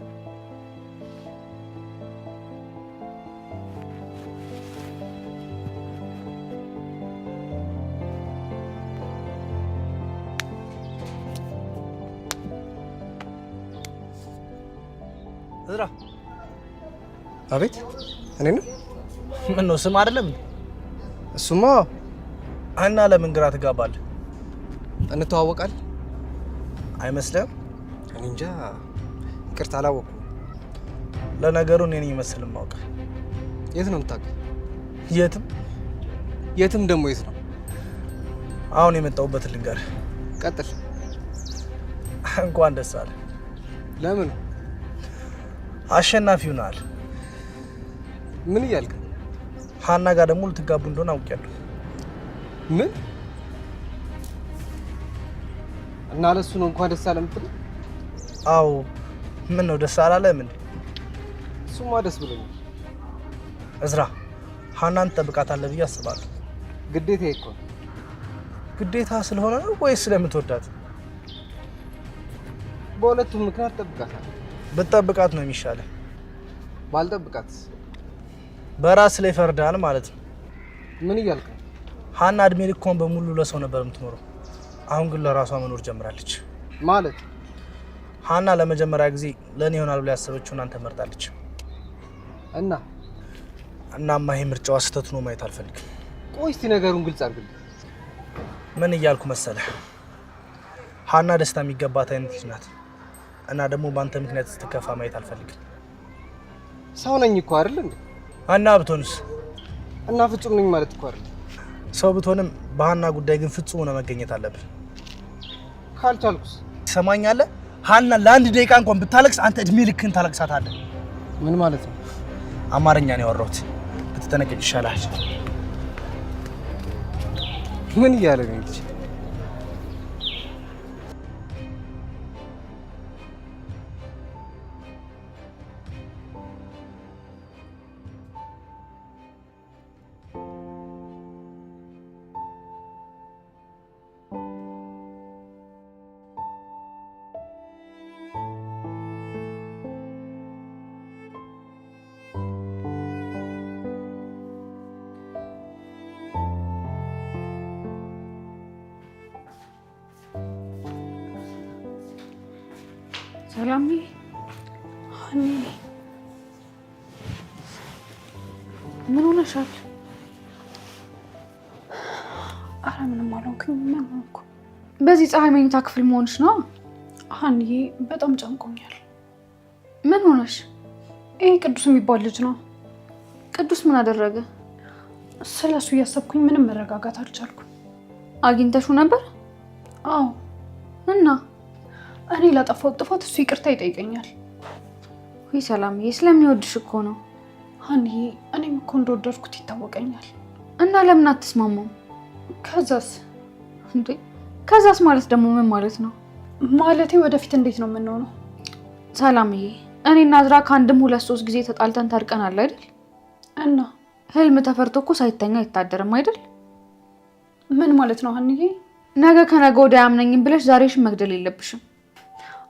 እዝራ። አቤት። እኔ ነው? ምን ነው ስም አይደለም? እሱማ እና ለምን ግራ ትጋባለህ? እንተዋወቃል አይመስልም? እኔ እንጃ፣ ይቅርታ አላወኩም። ለነገሩ እኔ ነኝ መሰል ማውቅ። የት ነው የምታውቀው? የትም። የትም ደግሞ የት ነው? አሁን የመጣሁበት ልንገርህ። ቀጥል። እንኳን ደስ አለ። ለምን? አሸናፊ ሆነሃል። ምን እያልክ? ሀና ጋር ደግሞ ልትጋቡ እንደሆነ አውቄያለሁ። ምን? እና ለሱ ነው እንኳን ደስ አለ የምትለው? አዎ። ምን ነው ደስ አላለህም እንዴ? እሱማ ደስ ብሎኛል። እዝራ፣ ሀናን ትጠብቃታለህ ብዬ አስባለሁ። ግዴታ እኮ። ግዴታ ስለሆነ ነው ወይስ ስለምትወዳት? በሁለቱም ምክንያት ጠብቃታለሁ። ብትጠብቃት ነው የሚሻለው። ባልጠብቃት በራስ ላይ ፈርዳል ማለት ነው። ምን እያልክ? ሀና እድሜ ልኳን በሙሉ ለሰው ነበር የምትኖረው። አሁን ግን ለራሷ መኖር ጀምራለች። ማለት ሀና ለመጀመሪያ ጊዜ ለኔ ይሆናል ብላ ያሰበችውን አንተ መርጣለች። እናማ ይሄ ምርጫዋ ስህተት ነው ማየት አልፈልግም። ቆይ እስቲ ነገሩን ግልጽ አድርግልኝ። ምን እያልኩ መሰለህ? ሀና ደስታ የሚገባት አይነት ልጅ ናት እና ደግሞ በአንተ ምክንያት ስትከፋ ማየት አልፈልግም። ሰው ነኝ እኮ አይደል እንዴ? እና ብትሆንስ? እና ፍጹም ነኝ ማለት እኮ አይደል? ሰው ብትሆንም በሀና ጉዳይ ግን ፍጹም ሆነ መገኘት አለብን። ካልቻልኩስ? ትሰማኛለህ? ሀና ለአንድ ደቂቃ እንኳን ብታለቅስ አንተ እድሜ ልክህን ታለቅሳታለህ። ምን ማለት ነው? አማርኛ ነው ያወራሁት። ብትጠነቀቅ ይሻላል። ምን እያለ ነው እንጂ? ሰላም ሀኒ፣ ምን ሆነሻል? ኧረ ምንም አልሆንኩኝ። ምን ሆንኩ? በዚህ ፀሐይ መኝታ ክፍል መሆንሽ ነው? ሀኒዬ በጣም ጨንቆኛል። ምን ሆነሽ? ይሄ ቅዱስ የሚባል ልጅ ነው። ቅዱስ ምን አደረገ? ስለሱ እያሰብኩኝ ምንም መረጋጋት አልቻልኩም። አግኝተሽው ነበር? አዎ። እና እኔ ላጠፋሁት ጥፋት እሱ ይቅርታ ይጠይቀኛል። ወይ ሰላምዬ፣ ስለሚወድሽ እኮ ነው። ሀኒዬ እኔም እኮ እንደወደድኩት ይታወቀኛል። እና ለምን አትስማማም? ከዛስ? እንዴ ከዛስ ማለት ደግሞ ምን ማለት ነው? ማለቴ ወደፊት እንዴት ነው የምንሆነው? ሰላምዬ፣ እኔና አዝራ ከአንድም 2-3 ጊዜ ተጣልተን ታርቀናል አይደል? እና ህልም ተፈርቶ እኮ ሳይተኛ አይታደርም አይደል? ምን ማለት ነው ሀኒዬ? ነገ ከነገ ወዲያ አያምነኝም ብለሽ ዛሬሽን መግደል የለብሽም።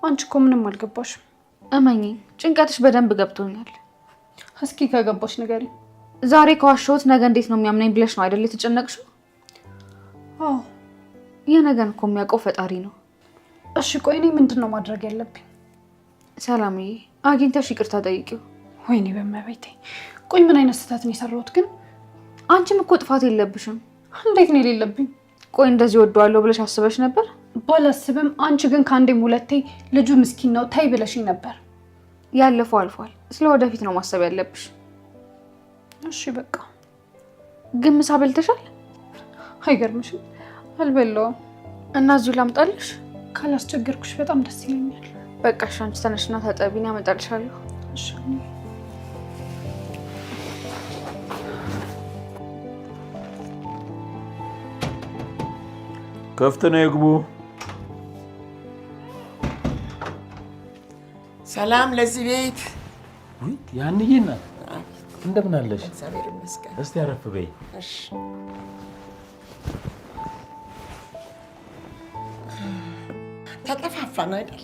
አንቺ እኮ ምንም አልገባሽም። እመኚኝ፣ ጭንቀትሽ በደንብ ገብቶኛል። እስኪ ከገባሽ ንገሪ። ዛሬ ከዋሸሁት ነገ እንዴት ነው የሚያምነኝ ብለሽ ነው አይደል የተጨነቅሽው? አዎ። የነገን እኮ የሚያውቀው ፈጣሪ ነው። እሺ ቆይ እኔ ምንድን ነው ማድረግ ያለብኝ? ሰላምዬ፣ አግኝተሽ ይቅርታ ጠይቂው። ወይኔ በመቤቴ፣ ቆይ ምን አይነት ስህተት ነው የሰራሁት ግን? አንቺም እኮ ጥፋት የለብሽም። እንዴት ነው የሌለብኝ? ቆይ እንደዚህ ወደዋለሁ ብለሽ አስበሽ ነበር? ባላስብም አንቺ ግን ከአንዴም ሁለቴ ልጁ ምስኪን ነው ታይ ብለሽኝ ነበር። ያለፈው አልፏል። ስለ ወደፊት ነው ማሰብ ያለብሽ። እሺ በቃ። ግን ምሳ በልተሻል? አይገርምሽም? አልበላሁም። እና እዚሁ ላምጣልሽ? ካላስቸገርኩሽ በጣም ደስ ይለኛል። በቃ እሺ፣ አንቺ ተነሽና ታጠቢና አመጣልሻለሁ። እሺ። ከፍት ነው ይግቡ። ሰላም ለዚህ ቤት። ውይ ያንዬ እናት እንደምን አለሽ? እግዚአብሔር ይመስገን። እስቲ አረፍ በይ። እሺ። ተጠፋፋን አይደል?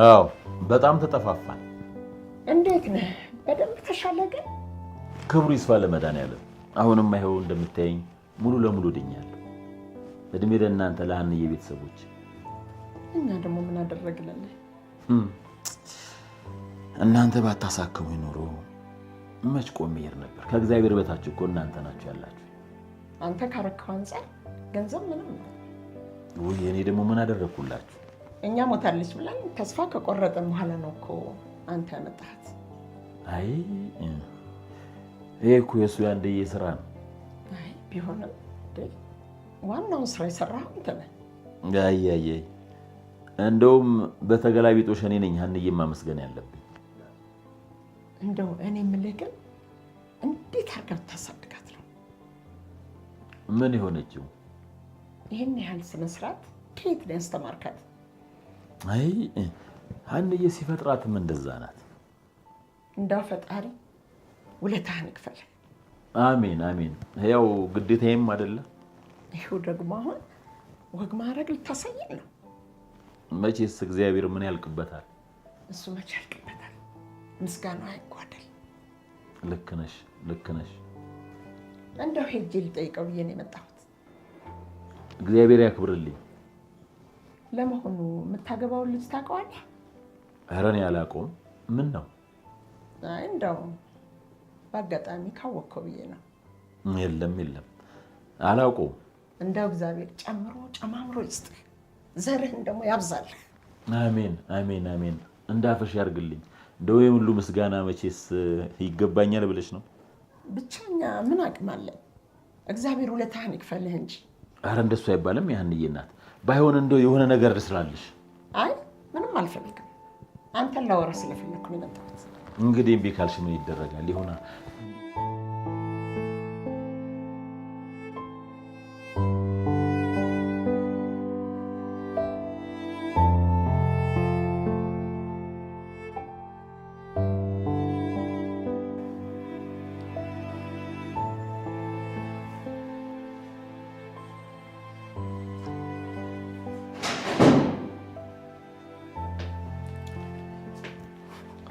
አዎ በጣም ተጠፋፋን። እንዴት ነህ? በደንብ ተሻለ ግን? ክብሩ ይስፋ ለመድኃኒዓለም። አሁንም አይኸው እንደምታየኝ ሙሉ ለሙሉ ድኛለሁ። እድሜ ለእናንተ ለሀንዬ ቤተሰቦች። እኛ ደግሞ ምን አደረግልን? እናንተ ባታሳክሙኝ ኖሮ መች ቆሜ እሄድ ነበር። ከእግዚአብሔር በታች እኮ እናንተ ናችሁ ያላችሁ። አንተ ካረከው አንፃር ገንዘብ ምንም ነው። ውይ እኔ ደግሞ ምን አደረግኩላችሁ? እኛ ሞታለች ብለን ተስፋ ከቆረጠን በኋላ ነው እኮ አንተ ያመጣሃት። አይ ይሄ እኮ የእሱ ያንደዬ ስራ ነው። አይ ቢሆንም ዋናውን ስራ የሰራህ አንተ ነህ። አይ እንደውም በተገላቢጦሽ እኔ ነኝ ሀንዬን ማመስገን ያለብኝ። እንደው እኔ የምልህ ግን እንዴት አድርገህ ታሳድጋት ነው? ምን የሆነችው? ይህን ያህል ስነ ስርዓት ከየት ነው ያስተማርካት? አይ ሀንዬ ሲፈጥራትም እንደዛ ናት። እንዳው ፈጣሪ ውለታህን ይክፈል። አሜን አሜን። ያው ግዴታዬም አይደለ? ይኸው ደግሞ አሁን ወግ ማድረግ ልታሳየን ነው። መቼስ እግዚአብሔር ምን ያልቅበታል? እሱ መቼ ያልቅበታል? ምስጋናው አይጓደል። ልክ ነሽ ልክ ነሽ። እንደው ሄጄ ልጠይቀው ብዬ ነው የመጣሁት። እግዚአብሔር ያክብርልኝ። ለመሆኑ የምታገባውን ልጅ ታውቀዋለህ? ኧረ እኔ አላውቀውም። ምን ነው? አይ እንደው በአጋጣሚ ካወቅከው ብዬ ነው። የለም አላውቀውም። እንደው እግዚአብሔር ጨምሮ ጨማምሮ ይስጥህ፣ ዘርህን ደግሞ ያብዛልህ። አሜን አሜን አሜን። እንዳፈሽ ያርግልኝ። እንደው የሁሉ ምስጋና መቼስ ይገባኛል ብለሽ ነው? ብቻኛ ምን አቅም አለን? እግዚአብሔር ውለታህን ይክፈልህ እንጂ። ኧረ እንደሱ አይባልም ያህንዬ እናት። ባይሆን እንደው የሆነ ነገር ልስራልሽ። አይ ምንም አልፈልግም። አንተን ላወራ ስለፈለኩ ነው የመጣሁት። እንግዲህ እምቢ ካልሽ ምን ይደረጋል? ይሁና።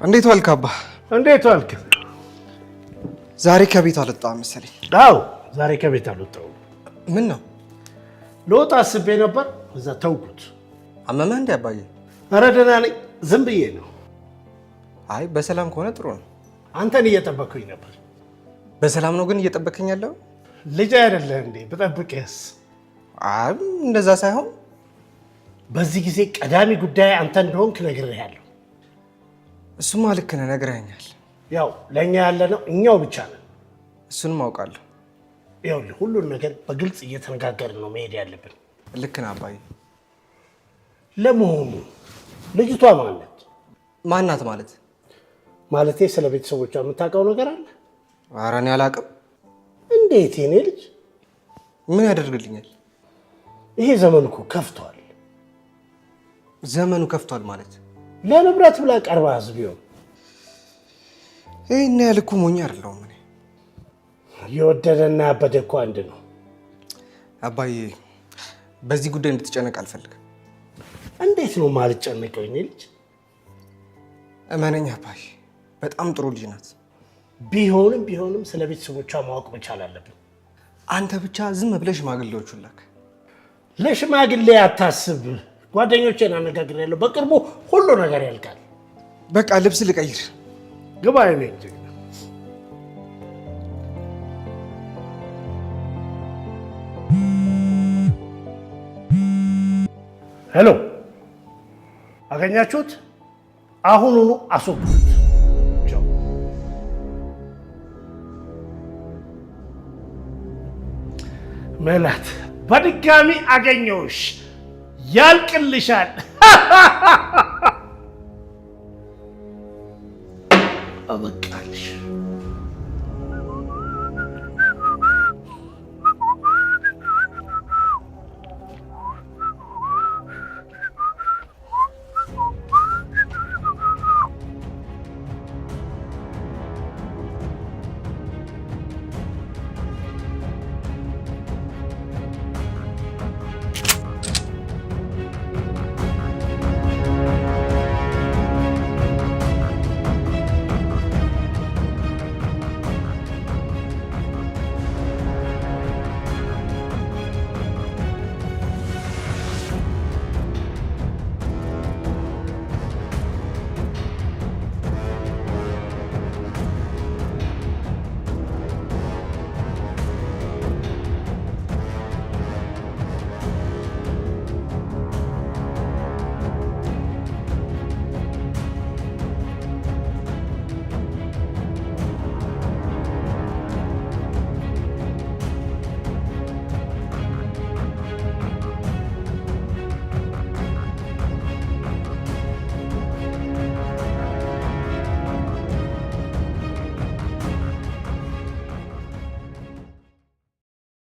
እንዴት ዋልክ አባ? እንዴት ዋልክ? ዛሬ ከቤት አልወጣሁም መሰለኝ። አዎ ዛሬ ከቤት አልወጣሁም። ምን ነው? ልወጣ አስቤ ነበር፣ እዛ ተውኩት። አመመህ እንዴ አባዬ? ኧረ ደህና ነኝ፣ ዝም ብዬ ነው። አይ በሰላም ከሆነ ጥሩ ነው። አንተን እየጠበኩኝ ነበር። በሰላም ነው ግን እየጠበከኝ ያለው? ልጅ አይደለህ እንዴ? ብጠብቅህስ? አይ እንደዛ ሳይሆን በዚህ ጊዜ ቀዳሚ ጉዳይ አንተ እንደሆንክ ነግሬሃለሁ። እሱማ ልክ ነህ፣ ነግረኸኛል። ያው ለእኛ ያለነው እኛው ብቻ ነን። እሱንም አውቃለሁ። ይኸውልህ ሁሉን ነገር በግልጽ እየተነጋገርን ነው መሄድ ያለብን። ልክ ነህ አባዬ። ለመሆኑ ልጅቷ ማናት? ማናት ማለት? ማለቴ ስለ ቤተሰቦቿ የምታውቀው ነገር አለ? ኧረ እኔ አላውቅም። እንዴት የኔ ልጅ? ምን ያደርግልኛል? ይሄ ዘመን እኮ ከፍቷል። ዘመኑ ከፍቷል ማለት? ለንብረት ብላ ቀርባ ህዝብ ቢሆን ይሄን ያህል እኮ ሞኝ አይደለሁም እኔ። የወደደና ያበደ እኮ አንድ ነው አባዬ። በዚህ ጉዳይ እንድትጨነቅ አልፈልግም። እንዴት ነው የማልጨነቀው የኔ ልጅ? እመነኝ አባዬ፣ በጣም ጥሩ ልጅ ናት። ቢሆንም ስለ ቤተሰቦቿ ማወቅ መቻል አለብን። አንተ ብቻ ዝም ብለህ ሽማግሌዎቹን ላክ። ለሽማግሌ አታስብ፣ ጓደኞቼን አነጋግሬያለሁ። በቅርቡ ሁሉ ነገር ያልቃል። በቃ ልብስ ልቀይር። ግባ የኔ ልጅ። ሄሎ፣ አገኛችሁት? አሁኑኑ አስወግዱት። ሜላት፣ በድጋሚ አገኘሁሽ። ያልቅልሻል። አበቃልሽ።